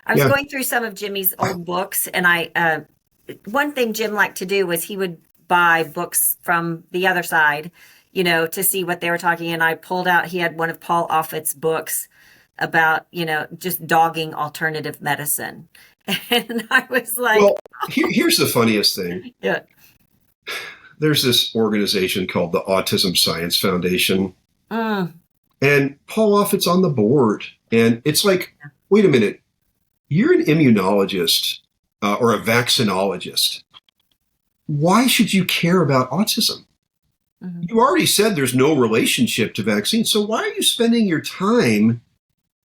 was going through some of Jimmy's old books, and one thing Jim liked to do was he would buy books from the other side, to see what they were talking. And I pulled out, he had one of Paul Offit's books about, just dogging alternative medicine. And I was like, well, here's the funniest thing. Yeah. There's this organization called the Autism Science Foundation. And Paul Offit's on the board. And it's like, wait a minute, you're an immunologist or a vaccinologist. Why should you care about autism? You already said there's no relationship to vaccines. So why are you spending your time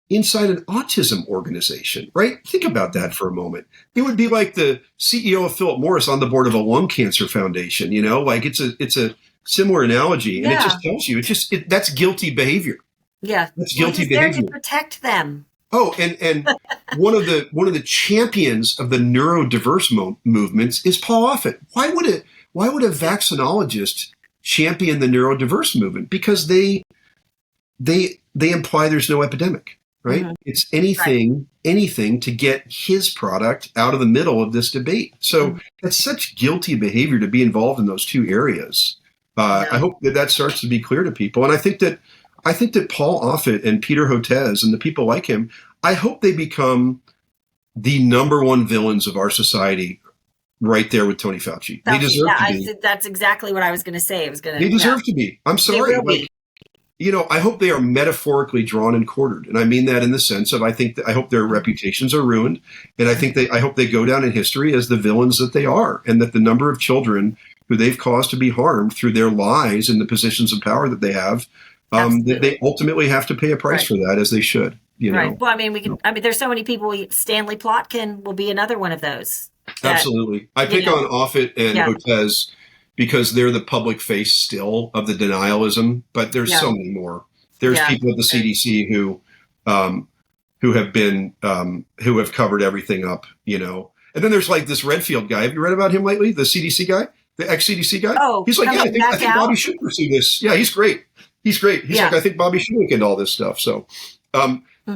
inside an autism organization, right? Think about that for a moment. It would be like the CEO of Philip Morris on the board of a lung cancer foundation, like it's a similar analogy. And it just tells you, that's guilty behavior. Yeah. That's guilty behavior. There to protect them. Oh, and one of the champions of the neurodiverse movements is Paul Offit. Why would a vaccinologist champion the neurodiverse movement? Because they imply there's no epidemic, right? It's anything to get his product out of the middle of this debate. So that's such guilty behavior to be involved in those two areas. I hope that starts to be clear to people. And I think that Paul Offit and Peter Hotez and the people like him, I hope they become the number one villains of our society, right there with Tony Fauci. They deserve to be. That's exactly what I was going to say. They deserve to be. I'm sorry. I hope they are metaphorically drawn and quartered. And I mean that in the sense of, I hope their reputations are ruined. And I hope they go down in history as the villains that they are. And that the number of children who they've caused to be harmed through their lies in the positions of power that they have, that they ultimately have to pay a price for that, as they should. You know? Well, I mean, there's so many people. Stanley Plotkin will be another one of those. Absolutely. I pick on Offit and Hotez because they're the public face still of the denialism, but there's so many more. There's people at the CDC who have been, who have covered everything up, you know. And then there's like this Redfield guy. Have you read about him lately? The CDC guy, the ex-CDC guy? Oh, he's like, I think Bobby should pursue this. Yeah, he's great. He's like, I think Bobby should look into all this stuff. So,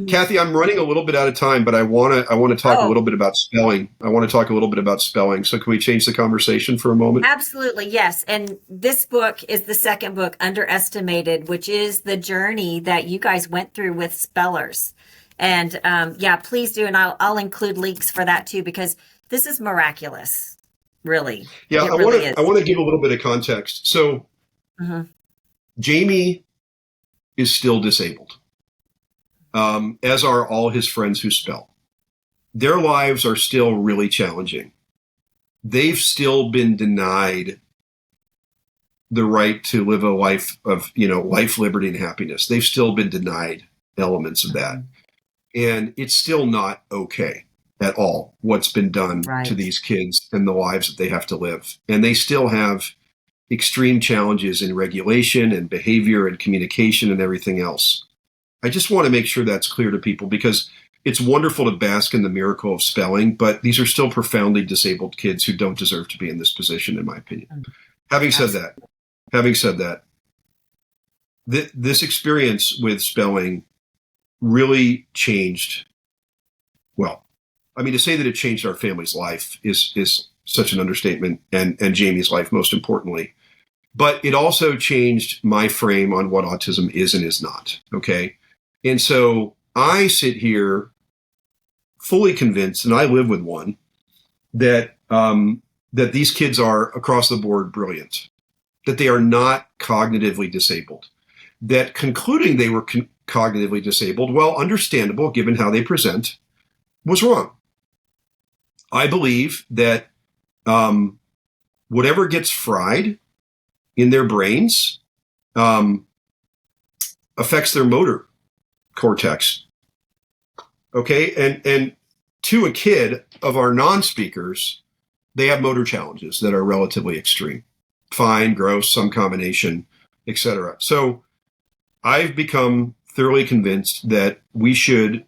Kathy, I'm running a little bit out of time, but I want to talk a little bit about spelling. So can we change the conversation for a moment? Absolutely, yes. And this book is the second book, Underestimated, which is the journey that you guys went through with spellers. And please do. And I'll include links for that too, because this is miraculous, really. Yeah, I want to give a little bit of context. So Jamie is still disabled. As are all his friends who spell. Their lives are still really challenging. They've still been denied the right to live a life of, life, liberty, and happiness. They've still been denied elements of that. And it's still not okay at all what's been done to these kids and the lives that they have to live. And they still have extreme challenges in regulation and behavior and communication and everything else. I just want to make sure that's clear to people, because it's wonderful to bask in the miracle of spelling, but these are still profoundly disabled kids who don't deserve to be in this position, in my opinion. Having said that, this experience with spelling really changed. Well, I mean, to say that it changed our family's life is such an understatement, and Jamie's life, most importantly. But it also changed my frame on what autism is and is not. Okay. And so I sit here fully convinced, and I live with one, that that these kids are across the board brilliant, that they are not cognitively disabled, that concluding they were cognitively disabled, well, understandable given how they present, was wrong. I believe that whatever gets fried in their brains affects their motor cortex. Okay. And to a kid of our non-speakers, they have motor challenges that are relatively extreme, fine, gross, some combination, etc. So I've become thoroughly convinced that we should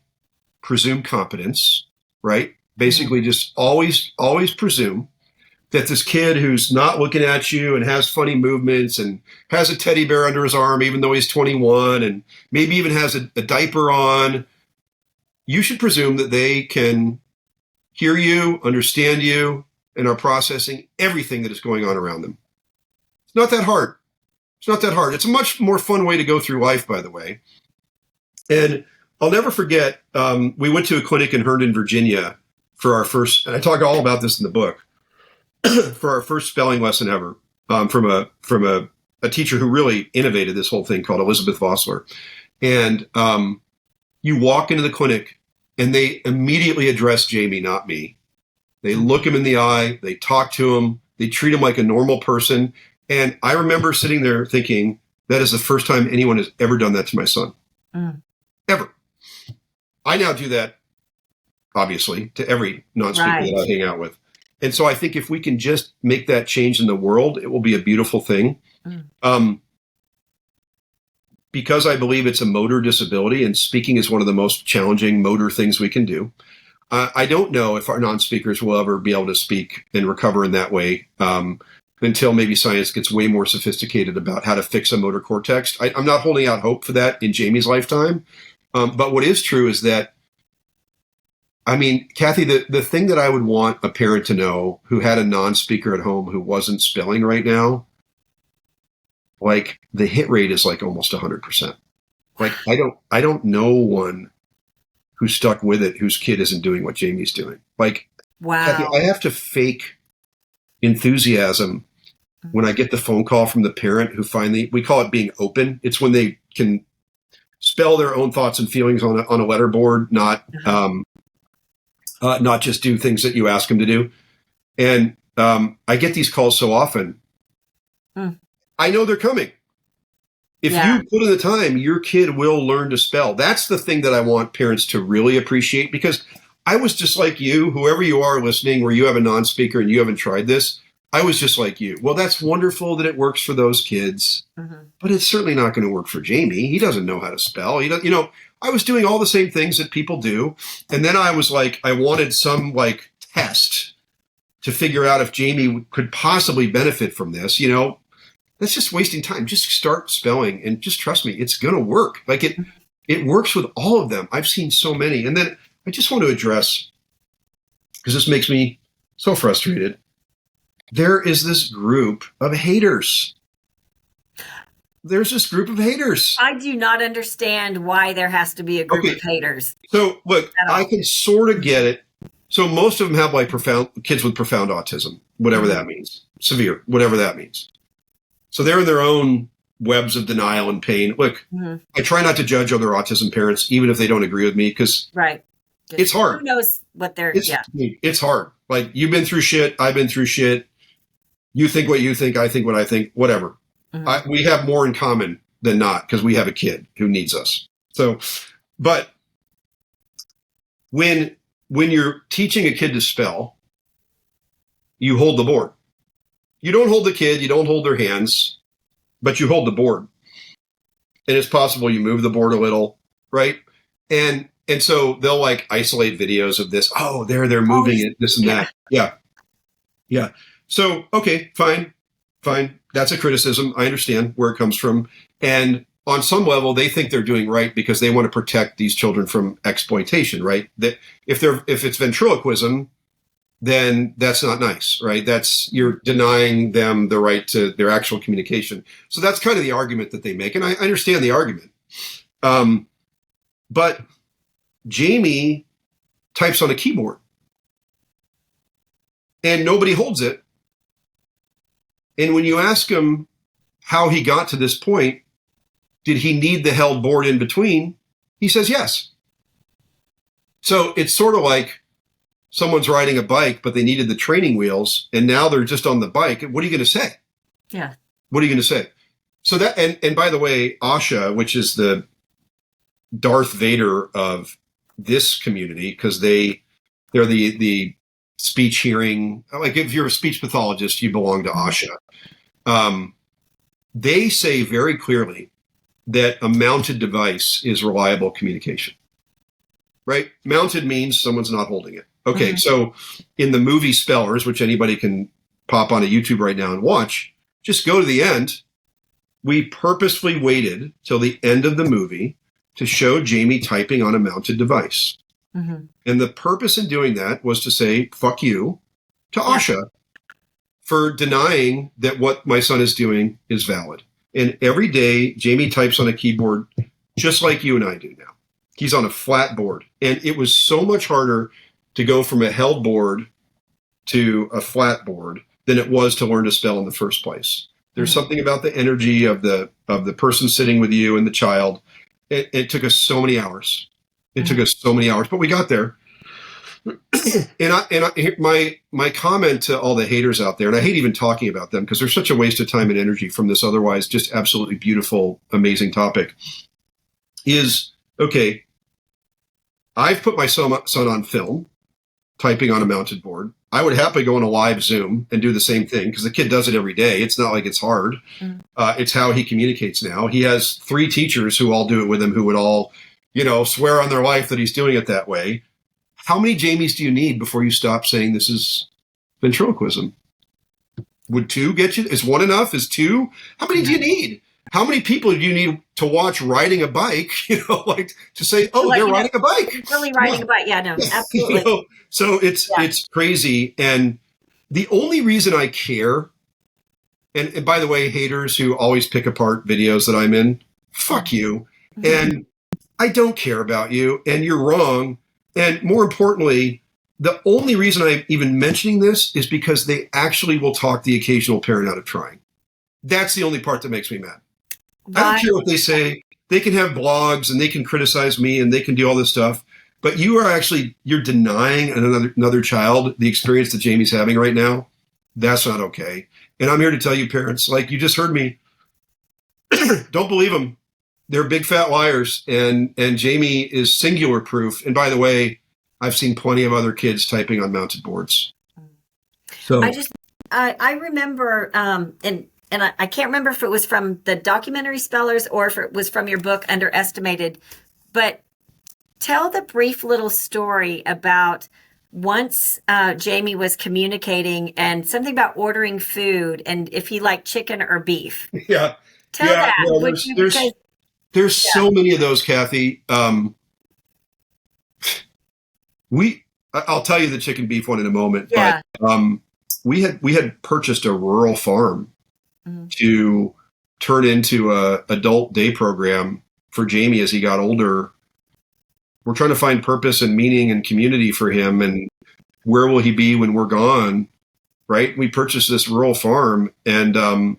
presume competence, right? Basically just always presume that this kid who's not looking at you and has funny movements and has a teddy bear under his arm, even though he's 21, and maybe even has a diaper on, you should presume that they can hear you, understand you, and are processing everything that is going on around them. It's not that hard. It's a much more fun way to go through life, by the way. And I'll never forget, we went to a clinic in Herndon, Virginia for our first, and I talk all about this in the book, for our first spelling lesson ever, from a teacher who really innovated this whole thing, called Elizabeth Vossler. And you walk into the clinic and they immediately address Jamie, not me. They look him in the eye, they talk to him, they treat him like a normal person. And I remember sitting there thinking, that is the first time anyone has ever done that to my son. Ever. I now do that, obviously, to every non-speaker that I hang out with. And so I think if we can just make that change in the world, it will be a beautiful thing. Because I believe it's a motor disability, and speaking is one of the most challenging motor things we can do. I don't know if our non-speakers will ever be able to speak and recover in that way until maybe science gets way more sophisticated about how to fix a motor cortex. I'm not holding out hope for that in Jamie's lifetime. But what is true is that, I mean, Kathy, the thing that I would want a parent to know who had a non-speaker at home who wasn't spelling right now, like the hit rate is like almost 100%. Like I don't know one who's stuck with it whose kid isn't doing what Jamie's doing. Like, wow. Kathy, I have to fake enthusiasm when I get the phone call from the parent who finally, we call it being open. It's when they can spell their own thoughts and feelings on a letterboard, not just do things that you ask them to do. And I get these calls so often, Mm. I know they're coming. If Yeah. you put in the time, your kid will learn to spell. That's the thing that I want parents to really appreciate, because I was just like you, whoever you are listening, where you have a non-speaker and you haven't tried this. I was just like you. Well, that's wonderful that it works for those kids, but it's certainly not going to work for Jamie. He doesn't know how to spell. He doesn't, I was doing all the same things that people do. And then I was like, I wanted some like test to figure out if Jamie could possibly benefit from this. That's just wasting time. Just start spelling and just trust me, it's going to work. Like it works with all of them. I've seen so many. And then I just want to address, because this makes me so frustrated. There is this group of haters. There's this group of haters. I do not understand why there has to be a group of haters. So look, I can sort of get it. So most of them have like kids with profound autism, whatever that means, severe, whatever that means. So they're in their own webs of denial and pain. Look, I try not to judge other autism parents, even if they don't agree with me, because it's hard. Who knows what they're, It's hard. Like, you've been through shit. I've been through shit. You think what you think. I think what I think. Whatever. We have more in common than not, because we have a kid who needs us. So, but when you're teaching a kid to spell, you hold the board. You don't hold the kid, you don't hold their hands, but you hold the board. And it's possible you move the board a little, right? And so they'll like isolate videos of this. Oh, they're moving it, this and that. Yeah. So, okay, fine. That's a criticism. I understand where it comes from. And on some level, they think they're doing right because they want to protect these children from exploitation, right? That if it's ventriloquism, then that's not nice, right? You're denying them the right to their actual communication. So that's kind of the argument that they make. And I understand the argument. But Jamie types on a keyboard and nobody holds it. And when you ask him how he got to this point, did he need the held board in between? He says yes. So it's sort of like someone's riding a bike, but they needed the training wheels, and now they're just on the bike. What are you going to say? Yeah. What are you going to say? So that, and by the way, Asha, which is the Darth Vader of this community, because they're the speech hearing, like if you're a speech pathologist, you belong to Asha. They say very clearly that a mounted device is reliable communication, right? Mounted means someone's not holding it. Okay, so in the movie Spellers, which anybody can pop onto YouTube right now and watch, just go to the end. We purposefully waited till the end of the movie to show Jamie typing on a mounted device. And the purpose in doing that was to say, fuck you to Asha for denying that what my son is doing is valid. And every day, Jamie types on a keyboard just like you and I do now. He's on a flat board. And it was so much harder to go from a held board to a flat board than it was to learn to spell in the first place. There's something about the energy of the person sitting with you and the child. It took us so many hours. It took us so many hours, but we got there. My comment to all the haters out there, and I hate even talking about them because they're such a waste of time and energy from this otherwise just absolutely beautiful, amazing topic, is, okay, I've put my son on film, typing on a mounted board. I would happily go on a live Zoom and do the same thing because the kid does it every day. It's not like it's hard. It's how he communicates now. He has 3 teachers who all do it with him, who would all, swear on their life that he's doing it that way. How many Jamies do you need before you stop saying this is ventriloquism? Would 2 get you? Is 1 enough? Is 2? How many do you need? How many people do you need to watch riding a bike, like to say, oh, they're riding a bike. Really riding a bike. Yeah, no, absolutely. So it's crazy. And the only reason I care, and by the way, haters who always pick apart videos that I'm in, fuck you. And I don't care about you, and you're wrong. And more importantly, the only reason I'm even mentioning this is because they actually will talk the occasional parent out of trying. That's the only part that makes me mad. I don't care what they say. They can have blogs and they can criticize me and they can do all this stuff. But you're denying another child the experience that Jamie's having right now. That's not okay. And I'm here to tell you, parents, like you just heard me, don't believe them. They're big fat liars. And Jamie is singular proof. And by the way, I've seen plenty of other kids typing on mounted boards. So I remember, and I can't remember if it was from the documentary Spellers or if it was from your book Underestimated, but tell the brief little story about once Jamie was communicating and something about ordering food and if he liked chicken or beef. Yeah. Tell that. Well, there's so many of those, Kathy. I'll tell you the chicken beef one in a moment. Yeah. But we had purchased a rural farm to turn into a adult day program for Jamie as he got older. We're trying to find purpose and meaning and community for him, and where will he be when we're gone, right? We purchased this rural farm, and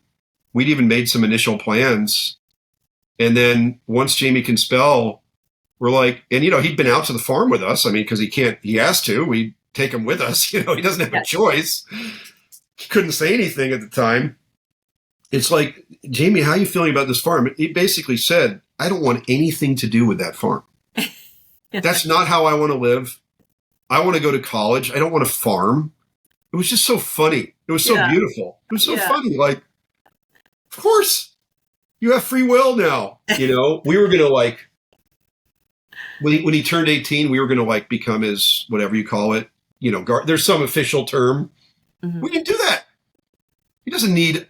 we'd even made some initial plans. And then once Jamie can spell, we're like, and he'd been out to the farm with us. I mean, because he has to. We take him with us. He doesn't have a choice. He couldn't say anything at the time. It's like, Jamie, how are you feeling about this farm? He basically said, I don't want anything to do with that farm. That's not how I want to live. I want to go to college. I don't want to farm. It was just so funny. It was so beautiful. It was so funny. Like, of course, you have free will now. We were going to when he turned 18, we were going to become his, whatever you call it. There's some official term. Mm-hmm. We didn't do that.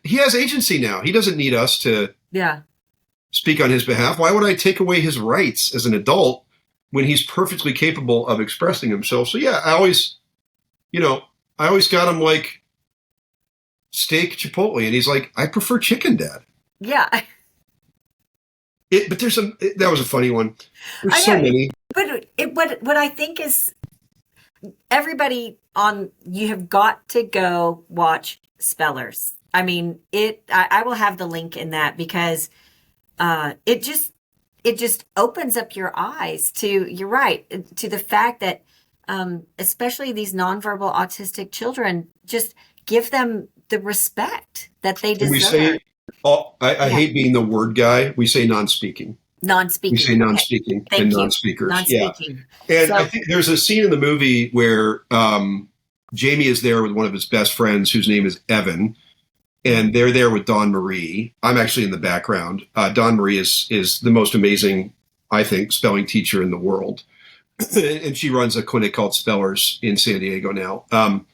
He has agency now. He doesn't need us to speak on his behalf. Why would I take away his rights as an adult when he's perfectly capable of expressing himself? So I always got him steak Chipotle, and he's like, I prefer chicken, Dad. Yeah. But that was a funny one. There's so many. But what I think is everybody you have got to go watch Spellers. I mean, I will have the link in that because it just opens up your eyes to, you're right, to the fact that especially these nonverbal autistic children, just give them the respect that they deserve. We say, I hate being the word guy. We say non-speaking. Non-speaking. We say non-speaking and non-speakers. Non-speaking. Yeah. And I think there's a scene in the movie where Jamie is there with one of his best friends whose name is Evan. And they're there with Dawn Marie. I'm actually in the background. Dawn Marie is the most amazing, I think, spelling teacher in the world. And she runs a clinic called Spellers in San Diego now. And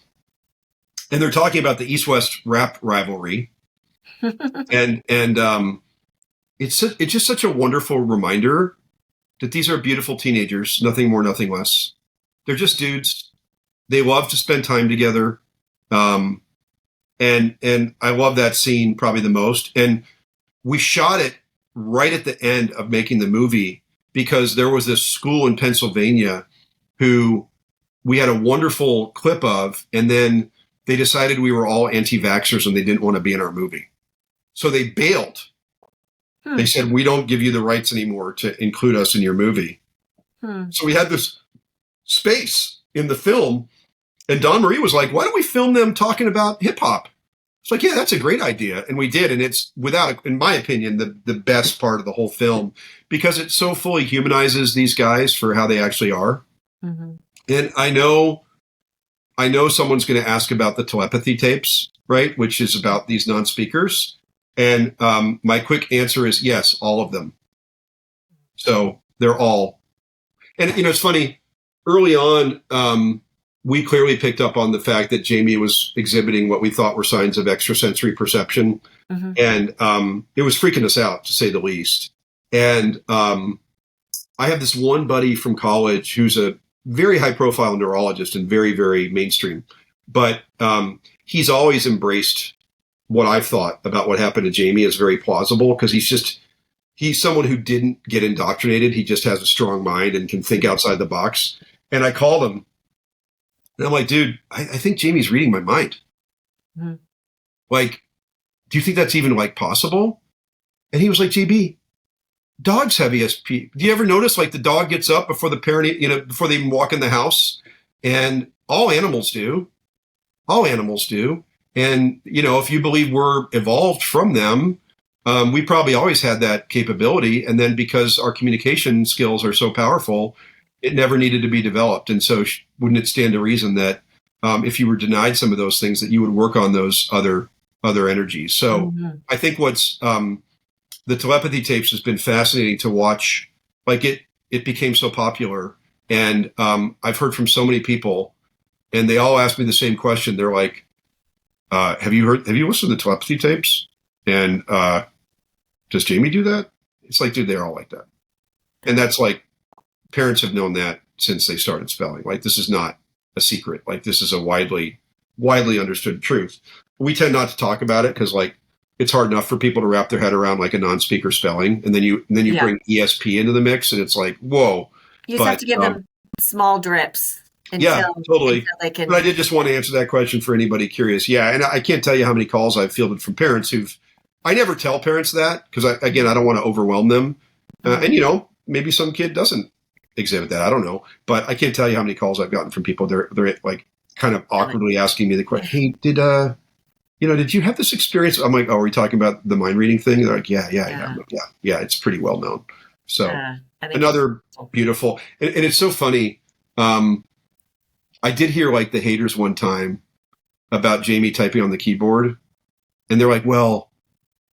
they're talking about the East-West rap rivalry. and it's just such a wonderful reminder that these are beautiful teenagers, nothing more, nothing less. They're just dudes. They love to spend time together. And I love that scene probably the most. And we shot it right at the end of making the movie because there was this school in Pennsylvania who we had a wonderful clip of, and then they decided we were all anti-vaxxers and they didn't want to be in our movie. So they bailed. They said, we don't give you the rights anymore to include us in your movie. So we had this space in the film. And Dawn Marie was like, why don't we film them talking about hip hop? It's like, yeah, that's a great idea. And we did. And it's in my opinion, the best part of the whole film because it so fully humanizes these guys for how they actually are. Mm-hmm. And I know someone's going to ask about the telepathy tapes, right? Which is about these non-speakers. And my quick answer is yes, all of them. So they're all. And, it's funny. Early on, we clearly picked up on the fact that Jamie was exhibiting what we thought were signs of extrasensory perception. Mm-hmm. And it was freaking us out, to say the least. And I have this one buddy from college who's a very high-profile neurologist and very, very mainstream. But he's always embraced what I've thought about what happened to Jamie as very plausible because he's someone who didn't get indoctrinated. He just has a strong mind and can think outside the box. And I called him. And I'm like, dude, I think Jamie's reading my mind. Mm-hmm. Do you think that's even possible? And he was like, JB, dogs have ESP. Do you ever notice the dog gets up before the parent, before they even walk in the house? And all animals do. All animals do. And, if you believe we're evolved from them, we probably always had that capability. And then because our communication skills are so powerful, it never needed to be developed. And so wouldn't it stand to reason that if you were denied some of those things, that you would work on those other energies? So I think what's the telepathy tapes has been fascinating to watch. Like it became so popular. And I've heard from so many people, and they all ask me the same question. They're like, have you listened to the telepathy tapes? And does Jamie do that? It's like, dude, they're all like that. And that's like, parents have known that since they started spelling. Like, this is not a secret. Like, this is a widely understood truth. We tend not to talk about it because, like, it's hard enough for people to wrap their head around like a non-speaker spelling, and then you bring ESP into the mix, and it's like, whoa. You just have to give them small drips. Totally. Until they can... But I did just want to answer that question for anybody curious. Yeah, and I can't tell you how many calls I've fielded from parents I never tell parents that because, I don't want to overwhelm them. And, maybe some kid doesn't exhibit that. I don't know. But I can't tell you how many calls I've gotten from people. They're like kind of awkwardly asking me the question, hey, did you have this experience? I'm like, oh, are we talking about the mind reading thing? They're like, yeah. I'm like, yeah, it's pretty well known. So another beautiful, and it's so funny. I did hear like the haters one time about Jamie typing on the keyboard, and they're like, well,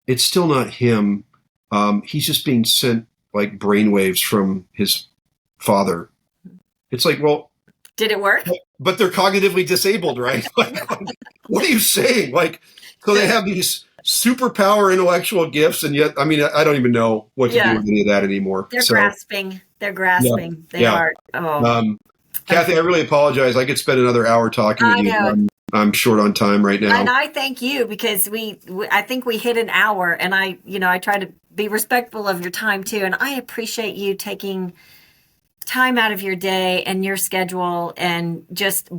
it's still not him. He's just being sent like brainwaves from his father. It's like, well, did it work? But they're cognitively disabled, right? Like, what are you saying? Like, so they have these superpower intellectual gifts, and yet, I don't even know what to do with any of that anymore. They're grasping. They're grasping. They are. Oh. Kathy, I really apologize. I could spend another hour talking with you. I'm short on time right now. And I thank you because I think we hit an hour, and I try to be respectful of your time too. And I appreciate you taking time out of your day and your schedule and just,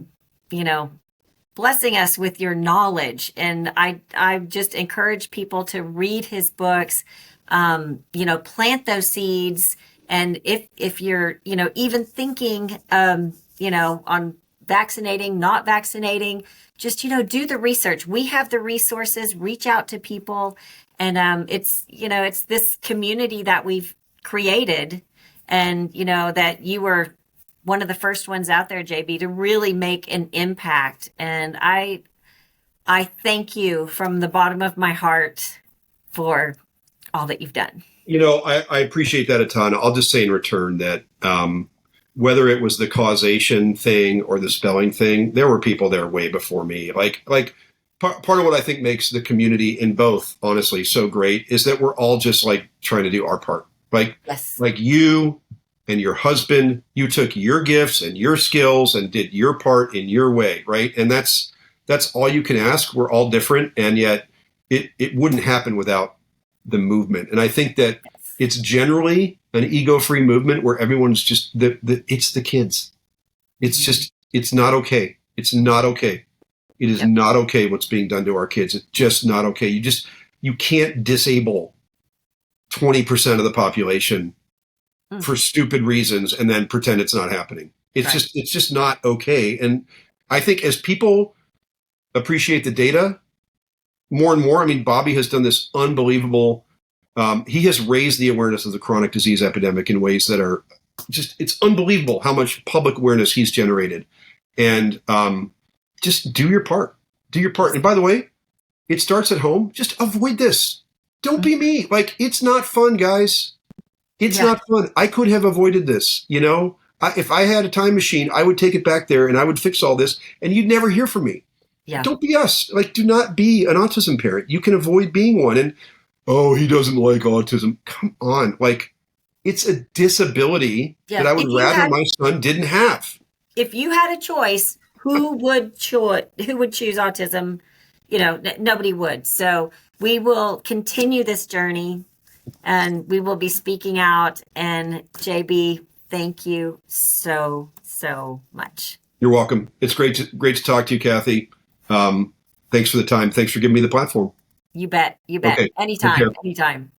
blessing us with your knowledge. And I just encourage people to read his books, plant those seeds. And if you're, even thinking, on vaccinating, not vaccinating, just, do the research. We have the resources, reach out to people. And it's this community that we've created. And, that you were one of the first ones out there, JB, to really make an impact. And I thank you from the bottom of my heart for all that you've done. I appreciate that a ton. I'll just say in return that whether it was the causation thing or the spelling thing, there were people there way before me. Like part of what I think makes the community in both, honestly, so great is that we're all just like trying to do our part. Like, yes. Like you and your husband, you took your gifts and your skills and did your part in your way, right? And that's all you can ask. We're all different, and yet it wouldn't happen without the movement. And I think that it's generally an ego-free movement where everyone's just it's the kids. It's just, it's not okay. It's not okay. It is not okay what's being done to our kids. It's just not okay. You can't disable 20% of the population for stupid reasons and then pretend it's not happening. It's just not okay. And I think as people appreciate the data more and more, Bobby has done this unbelievable, he has raised the awareness of the chronic disease epidemic in ways that are just, it's unbelievable how much public awareness he's generated. And just do your part. Do your part. And by the way, it starts at home. Just avoid this. Don't be me. Like, it's not fun, guys. It's not fun. I could have avoided this. If I had a time machine, I would take it back there and I would fix all this and you'd never hear from me. Yeah. Don't be us. Like, do not be an autism parent. You can avoid being one. And, oh, he doesn't like autism. Come on. Like, it's a disability that I would rather my son didn't have. If you had a choice, who would choose autism? Nobody would. So we will continue this journey and we will be speaking out. And JB, thank you so, so much. You're welcome. It's great to talk to you, Kathy. Thanks for the time. Thanks for giving me the platform. You bet. Okay. Anytime.